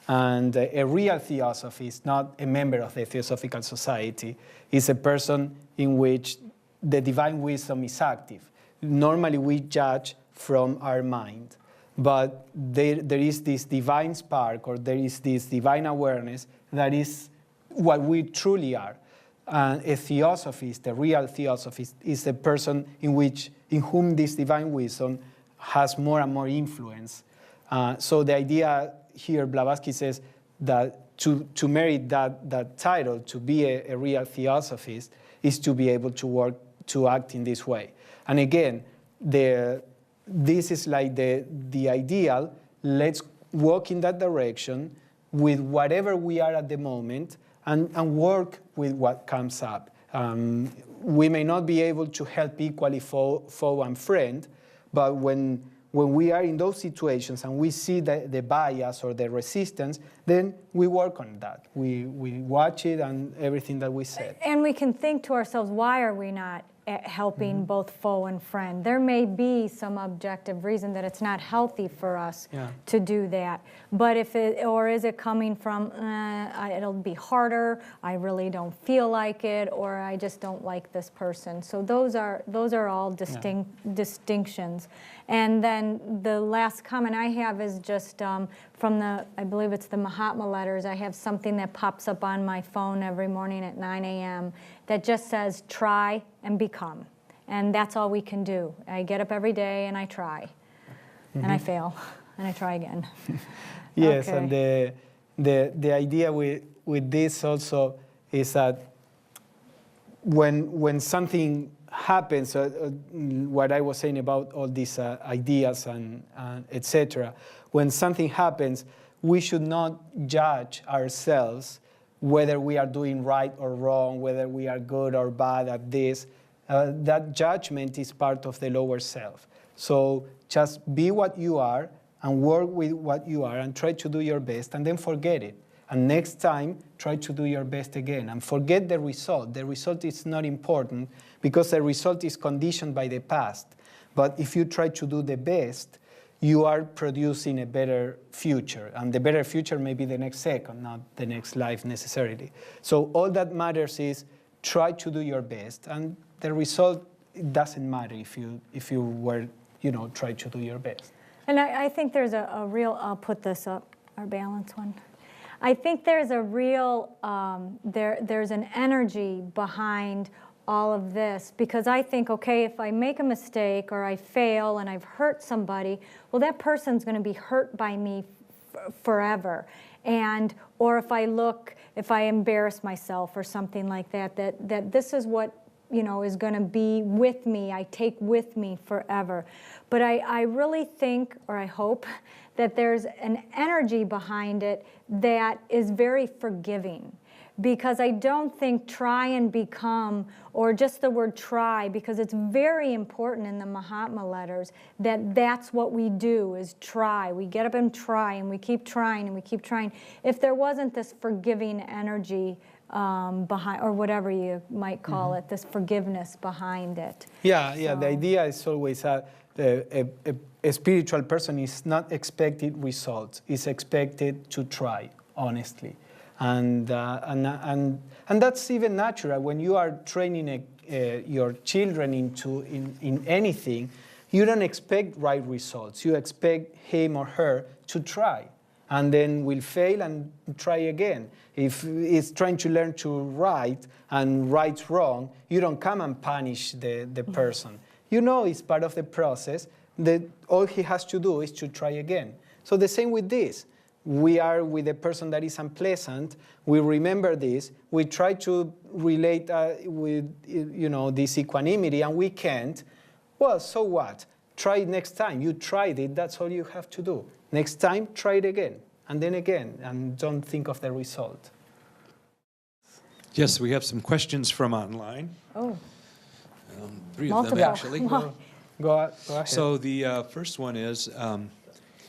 And a real theosophy is not a member of the Theosophical Society. It's a person in which the divine wisdom is active. Normally we judge from our mind, but there is this divine spark, or there is this divine awareness that is what we truly are. A theosophist, a real theosophist, is a person in whom this divine wisdom has more and more influence. So the idea here, Blavatsky says that to merit that title, to be a real theosophist, is to be able to act in this way. And again, this is like the ideal. Let's walk in that direction with whatever we are at the moment, and work with what comes up. We may not be able to help equally foe and friend, but when we are in those situations and we see the bias or the resistance, then we work on that. We watch it and everything that we said. And we can think to ourselves, why are we not at helping both foe and friend. There may be some objective reason that it's not healthy for us to do that. But if it, or is it coming from, it'll be harder, I really don't feel like it, or I just don't like this person. So those are all distinctions. And then the last comment I have is just from the, I believe it's the Mahatma letters. I have something that pops up on my phone every morning at 9 a.m. that just says, try and become. And that's all we can do. I get up every day and I try. And I fail. And I try again. Yes, Okay. and the idea with this also is that when something happens, what I was saying about all these ideas and etc., when something happens, we should not judge ourselves whether we are doing right or wrong, whether we are good or bad at this. That judgment is part of the lower self. So just be what you are and work with what you are and try to do your best and then forget it. And next time, try to do your best again and forget the result. The result is not important because the result is conditioned by the past. But if you try to do the best, you are producing a better future. And the better future may be the next second, not the next life necessarily. So all that matters is try to do your best. And the result, it doesn't matter if you were, try to do your best. And I think there's a real, I'll put this up, our balance one. I think there's a real, there's an energy behind all of this, because I think, okay, if I make a mistake or I fail and I've hurt somebody, well, that person's going to be hurt by me forever. And, or if I embarrass myself or something like that, that this is what, is going to be with me, I take with me forever. But I really think, or I hope, that there's an energy behind it that is very forgiving. Because I don't think try and become, or just the word try, because it's very important in the Mahatma letters that that's what we do, is try. We get up and try, and we keep trying, and we keep trying. If there wasn't this forgiving energy behind, or whatever you might call it, this forgiveness behind it. Yeah, So. The idea is always a spiritual person is not expected results, is expected to try, honestly. And that's even natural. When you are training your children in anything, you don't expect right results. You expect him or her to try, and then will fail and try again. If it's trying to learn to write and writes wrong, you don't come and punish the person. It's part of the process. That all he has to do is to try again. So the same with this. We are with a person that is unpleasant. We remember this. We try to relate with this equanimity, and we can't. Well, so what? Try it next time. You tried it. That's all you have to do. Next time, try it again, and then again, and don't think of the result. Yes, we have some questions from online. Oh. 3 of Multiple. them, actually. Go ahead. So the first one is,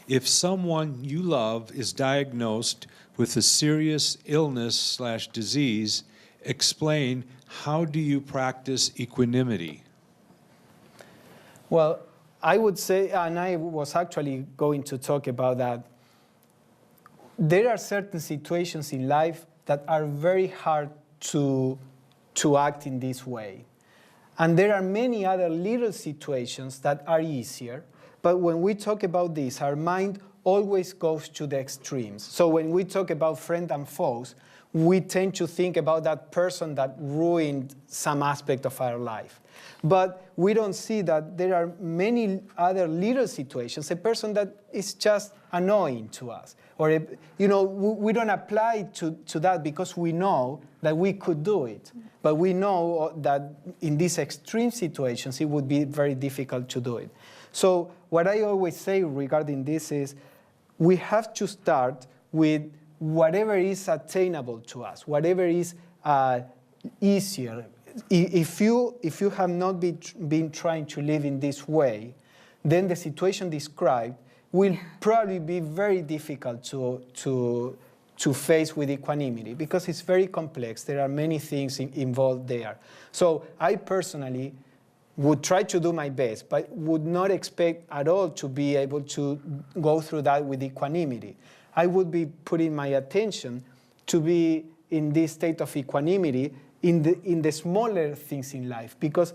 if someone you love is diagnosed with a serious illness/disease, explain, how do you practice equanimity? Well, I would say, and I was actually going to talk about that, there are certain situations in life that are very hard to act in this way. And there are many other little situations that are easier. But when we talk about this, our mind always goes to the extremes. So when we talk about friends and foes, we tend to think about that person that ruined some aspect of our life. But we don't see that there are many other little situations, a person that is just annoying to us. Or, we don't apply to that because we know that we could do it. But we know that in these extreme situations, it would be very difficult to do it. So what I always say regarding this is we have to start with whatever is attainable to us, whatever is easier. If you have not been trying to live in this way, then the situation described will probably be very difficult to face with equanimity because it's very complex. There are many things involved there. So I personally would try to do my best, but would not expect at all to be able to go through that with equanimity. I would be putting my attention to be in this state of equanimity in the smaller things in life, because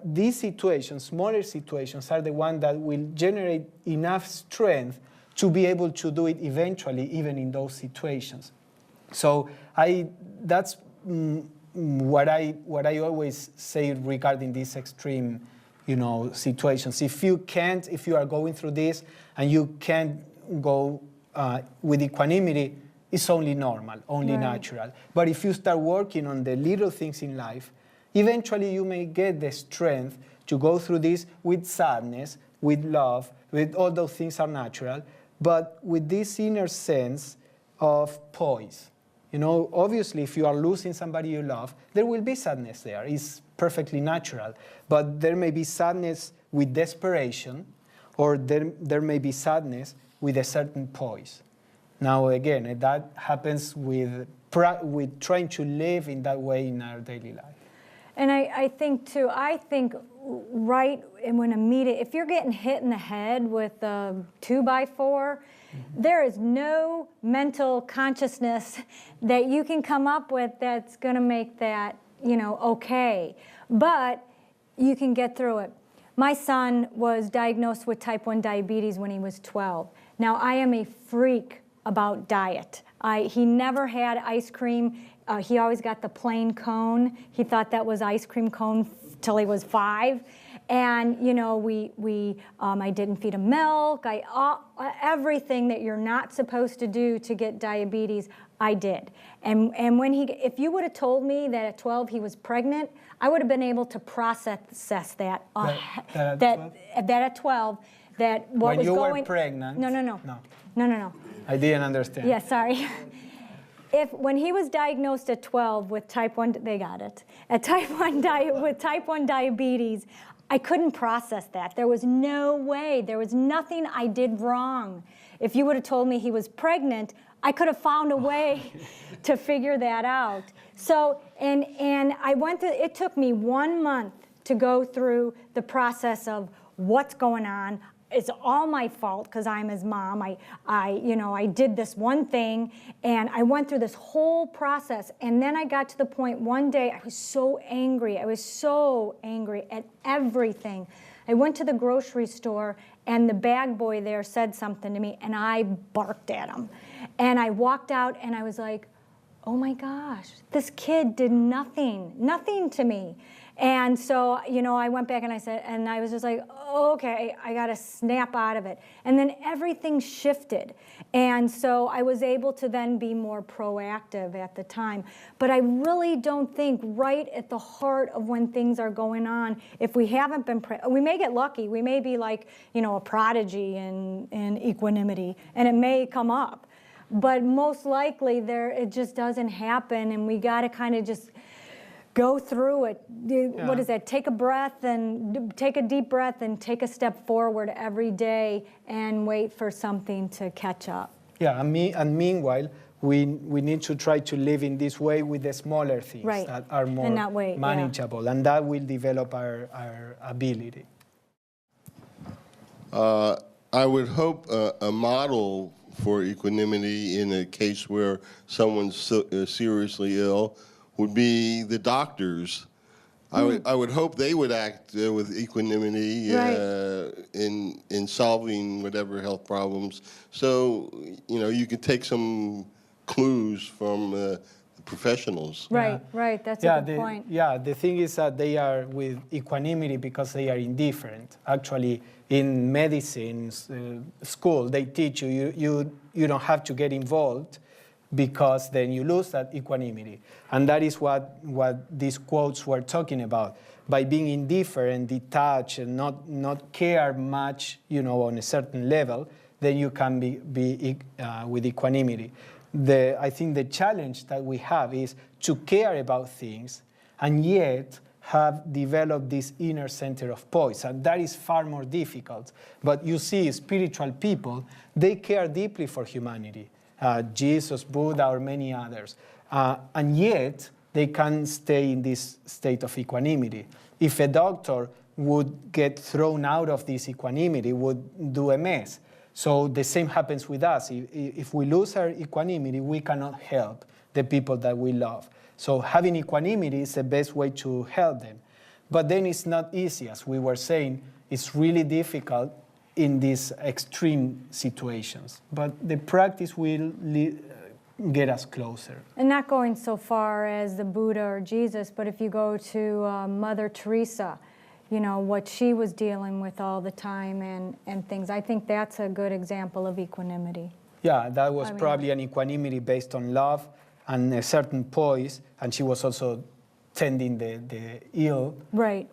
these situations, smaller situations, are the ones that will generate enough strength to be able to do it eventually, even in those situations. So that's what I always say regarding these extreme, situations. If you are going through this and you can't go with equanimity, it's only normal, only natural. But if you start working on the little things in life, eventually you may get the strength to go through this with sadness, with love, with all those things are natural, but with this inner sense of poise. Obviously, if you are losing somebody you love, there will be sadness there. It's perfectly natural. But there may be sadness with desperation, or there may be sadness with a certain poise. Now, again, that happens with trying to live in that way in our daily life. And I think right when if you're getting hit in the head with a 2x4, there is no mental consciousness that you can come up with that's going to make that, okay. But you can get through it. My son was diagnosed with type 1 diabetes when he was 12. Now, I am a freak about diet. He never had ice cream. He always got the plain cone. He thought that was ice cream cone till he was 5. And I didn't feed him milk. Everything that you're not supposed to do to get diabetes, I did. And if you would have told me that at 12 he was pregnant, I would have been able to process that. That at 12, that what was going. When you were pregnant. No. I didn't understand. Yeah, sorry. When he was diagnosed at 12 with type 1, they got it. With type 1 diabetes, I couldn't process that. There was no way. There was nothing I did wrong. If you would have told me he was pregnant, I could have found a way to figure that out. So, and I went through, it took me 1 month to go through the process of what's going on. It's all my fault because I'm his mom. I did this one thing, and I went through this whole process. And then I got to the point one day I was so angry. I was so angry at everything. I went to the grocery store, and the bag boy there said something to me, and I barked at him. And I walked out, and I was like, oh my gosh, this kid did nothing to me. And so, I went back and I said, and I was just like, okay, I got to snap out of it. And then everything shifted. And so I was able to then be more proactive at the time. But I really don't think right at the heart of when things are going on, if we haven't been, we may get lucky. We may be like, a prodigy in equanimity, and it may come up. But most likely it just doesn't happen, and we got to kind of just go through it. What is that? Take a breath and take a deep breath and take a step forward every day and wait for something to catch up. Yeah, and meanwhile, we need to try to live in this way with the smaller things that are more manageable, and that will develop our ability. I would hope a model for equanimity in a case where someone's seriously ill would be the doctors. I would hope they would act with equanimity in solving whatever health problems. So, you could take some clues from the professionals. Right. That's a good point. Yeah, the thing is that they are with equanimity because they are indifferent. Actually, in medicine school, they teach you don't have to get involved, because then you lose that equanimity. And that is what these quotes were talking about. By being indifferent, detached, and not care much, on a certain level, then you can be with equanimity. I think the challenge that we have is to care about things and yet have developed this inner center of poise. And that is far more difficult. But you see, spiritual people, they care deeply for humanity. Jesus, Buddha, or many others. And yet, they can stay in this state of equanimity. If a doctor would get thrown out of this equanimity, would do a mess. So the same happens with us. If we lose our equanimity, we cannot help the people that we love. So having equanimity is the best way to help them. But then it's not easy, as we were saying. It's really difficult in these extreme situations. But the practice will get us closer. And not going so far as the Buddha or Jesus, but if you go to Mother Teresa, you know, what she was dealing with all the time and things, I think that's a good example of equanimity. Yeah, that was probably an equanimity based on love and a certain poise, and she was also tending the ill. Right.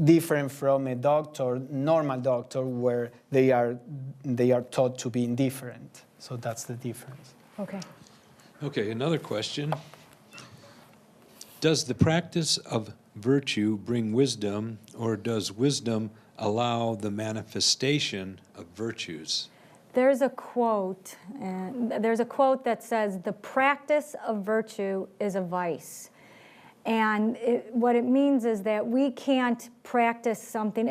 Different from a doctor, normal doctor, where they are taught to be indifferent. So that's the difference. Okay. Okay, another question. Does the practice of virtue bring wisdom, or does wisdom allow the manifestation of virtues? There's a quote that says, the practice of virtue is a vice. And what it means is that we can't practice something.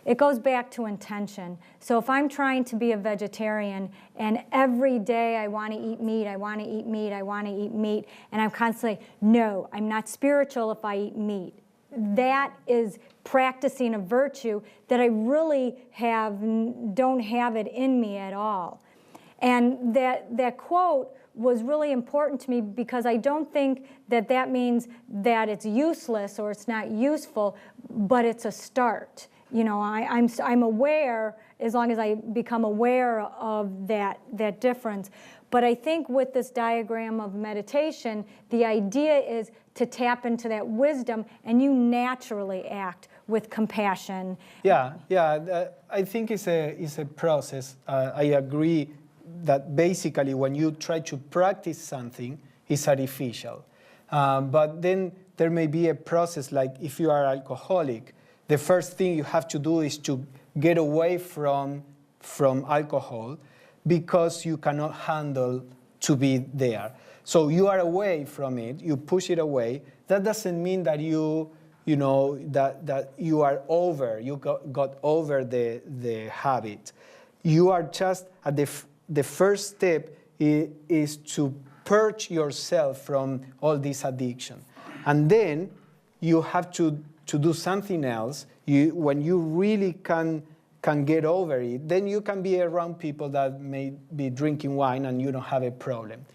It goes back to intention. So if I'm trying to be a vegetarian and every day I want to eat meat, I want to eat meat, I want to eat meat, and I'm constantly, no, I'm not spiritual if I eat meat. That is practicing a virtue that I really don't have it in me at all. And that quote was really important to me because I don't think that means that it's useless or it's not useful, but it's a start. You know, I'm aware, as long as I become aware of that difference. But I think with this diagram of meditation, the idea is to tap into that wisdom, and you naturally act with compassion. Yeah. I think it's a process. I agree that basically when you try to practice something, it's artificial. But then there may be a process, like if you are alcoholic, the first thing you have to do is to get away from alcohol because you cannot handle to be there. So you are away from it, you push it away. That doesn't mean that that you are over, you got over the habit. You are just at the first step is to purge yourself from all this addiction. And then you have to do something else. When you really can get over it, then you can be around people that may be drinking wine and you don't have a problem.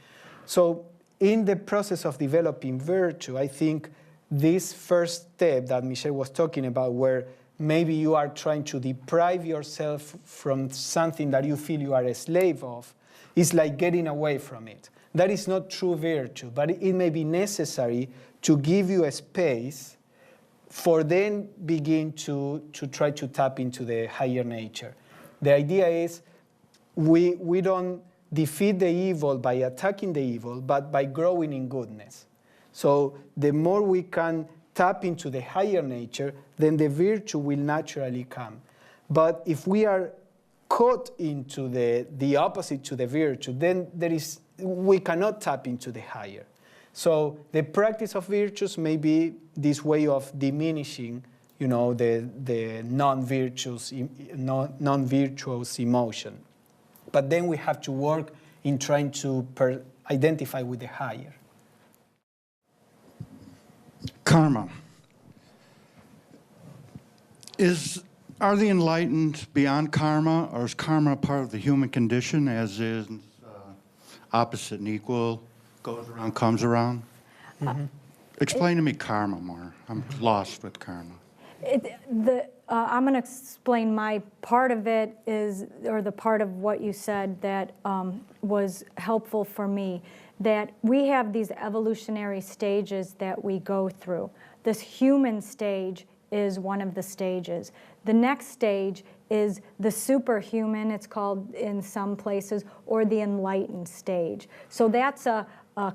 So in the process of developing virtue, I think this first step that Michele was talking about, where maybe you are trying to deprive yourself from something that you feel you are a slave of, is like getting away from it. That is not true virtue, but it may be necessary to give you a space for then begin to try to tap into the higher nature. The idea is we don't defeat the evil by attacking the evil, but by growing in goodness. So the more we can tap into the higher nature, then the virtue will naturally come. But if we are caught into the opposite to the virtue, then we cannot tap into the higher. So the practice of virtues may be this way of diminishing, the non-virtuous emotion. But then we have to work in trying to identify with the higher. Karma. Are the enlightened beyond karma, or is karma part of the human condition, as is opposite and equal, goes around, comes around? Mm-hmm. Explain to me karma more. I'm lost with karma. I'm going to explain my part of it or the part of what you said that was helpful for me, that we have these evolutionary stages that we go through. This human stage is one of the stages. The next stage is the superhuman, it's called in some places, or the enlightened stage. So that's a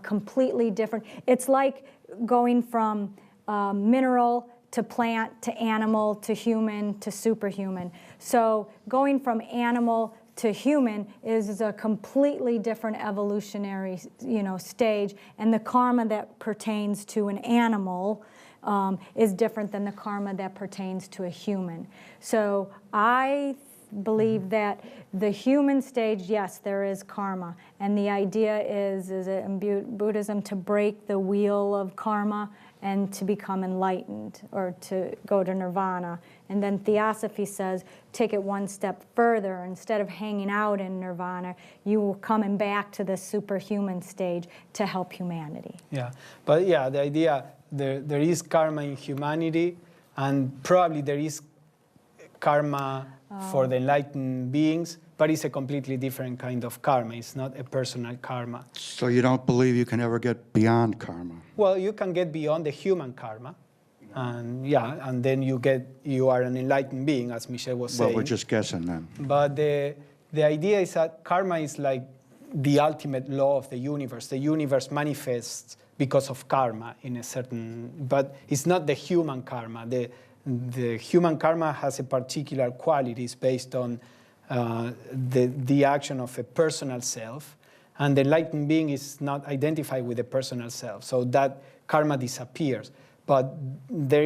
completely different, it's like going from mineral to plant to animal to human to superhuman. So going from animal to human is a completely different evolutionary stage, and the karma that pertains to an animal is different than the karma that pertains to a human. So I believe that the human stage, yes, there is karma. And the idea is in Buddhism to break the wheel of karma and to become enlightened or to go to nirvana. And then Theosophy says, take it one step further. Instead of hanging out in nirvana, you are coming back to the superhuman stage to help humanity. Yeah, but yeah, the idea, there is karma in humanity, and probably there is karma for the enlightened beings, but it's a completely different kind of karma. It's not a personal karma. So you don't believe you can ever get beyond karma? Well, you can get beyond the human karma, and yeah, and then you are an enlightened being, as Michele was saying. Well, we're just guessing then. But the idea is that karma is like the ultimate law of the universe. The universe manifests because of karma in a certain, but it's not the human karma. The human karma has a particular qualities based on the action of a personal self, and the enlightened being is not identified with the personal self, so that karma disappears. But there,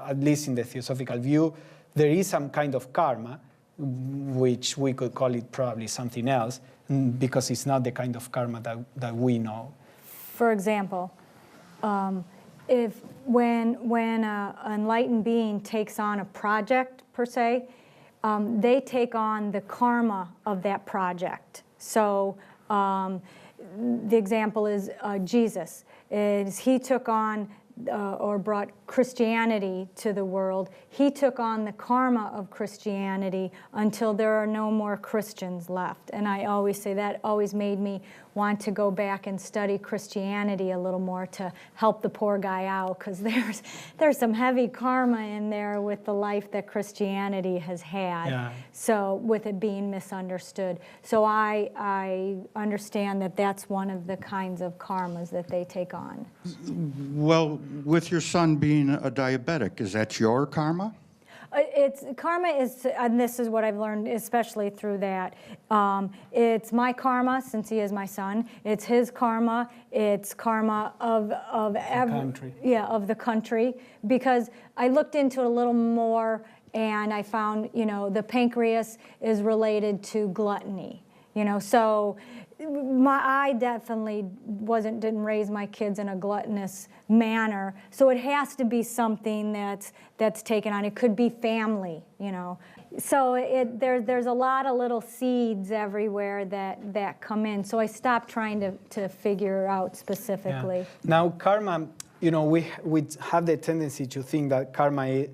at least in the theosophical view, there is some kind of karma, which we could call it probably something else, because it's not the kind of karma that we know. For example, if when an enlightened being takes on a project, per se, they take on the karma of that project. So the example is Jesus. He took on or brought Christianity to the world. He took on the karma of Christianity until there are no more Christians left. And I always say that always made me want to go back and study Christianity a little more to help the poor guy out, because there's some heavy karma in there with the life that Christianity has had. Yeah. So with it being misunderstood. So I understand that that's one of the kinds of karmas that they take on. Well, with your son being a diabetic, is that your karma? Karma is, and this is what I've learned, especially through that. It's my karma, since he is my son. It's his karma. It's karma of country. Yeah, of the country. Because I looked into it a little more, and I found, the pancreas is related to gluttony. So I definitely didn't raise my kids in a gluttonous manner. So it has to be something that's taken on. It could be family, So there's a lot of little seeds everywhere that come in. So I stopped trying to figure out specifically. Yeah. Now, karma, we have the tendency to think that karma,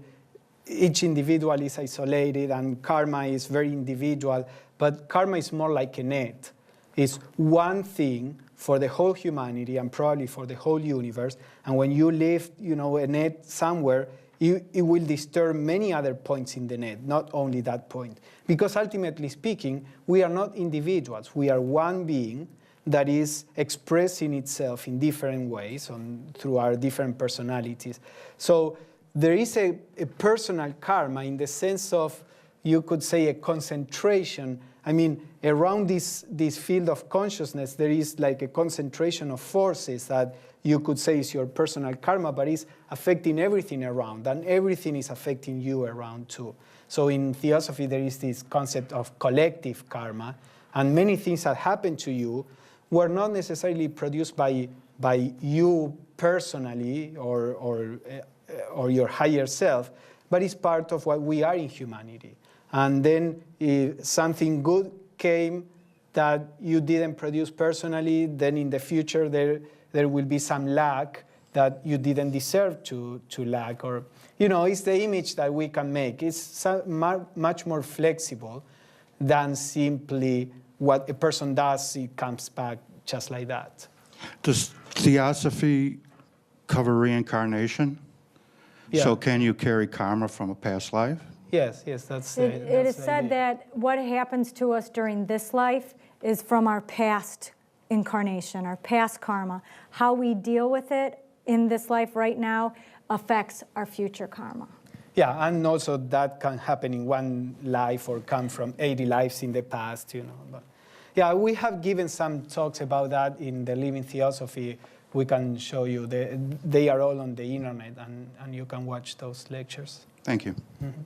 each individual is isolated, and karma is very individual. But karma is more like a net. It's one thing for the whole humanity and probably for the whole universe. And when you lift, a net somewhere, it will disturb many other points in the net, not only that point. Because ultimately speaking, we are not individuals. We are one being that is expressing itself in different ways through our different personalities. So there is a personal karma in the sense of, you could say, a concentration. I mean, around this field of consciousness, there is like a concentration of forces that you could say is your personal karma, but it's affecting everything around, and everything is affecting you around too. So in Theosophy, there is this concept of collective karma, and many things that happen to you were not necessarily produced by you personally or your higher self, but it's part of what we are in humanity. And then if something good came that you didn't produce personally, then in the future there will be some lack that you didn't deserve to lack. Or, it's the image that we can make. It's much more flexible than simply what a person does, it comes back just like that. Does Theosophy cover reincarnation? Yeah. So can you carry karma from a past life? Yes, that's It is said that what happens to us during this life is from our past incarnation, our past karma. How we deal with it in this life right now affects our future karma. Yeah, and also that can happen in one life or come from 80 lives in the past, But yeah, we have given some talks about that in the Living Theosophy we can show you. They are all on the internet, and you can watch those lectures. Thank you. Mhm.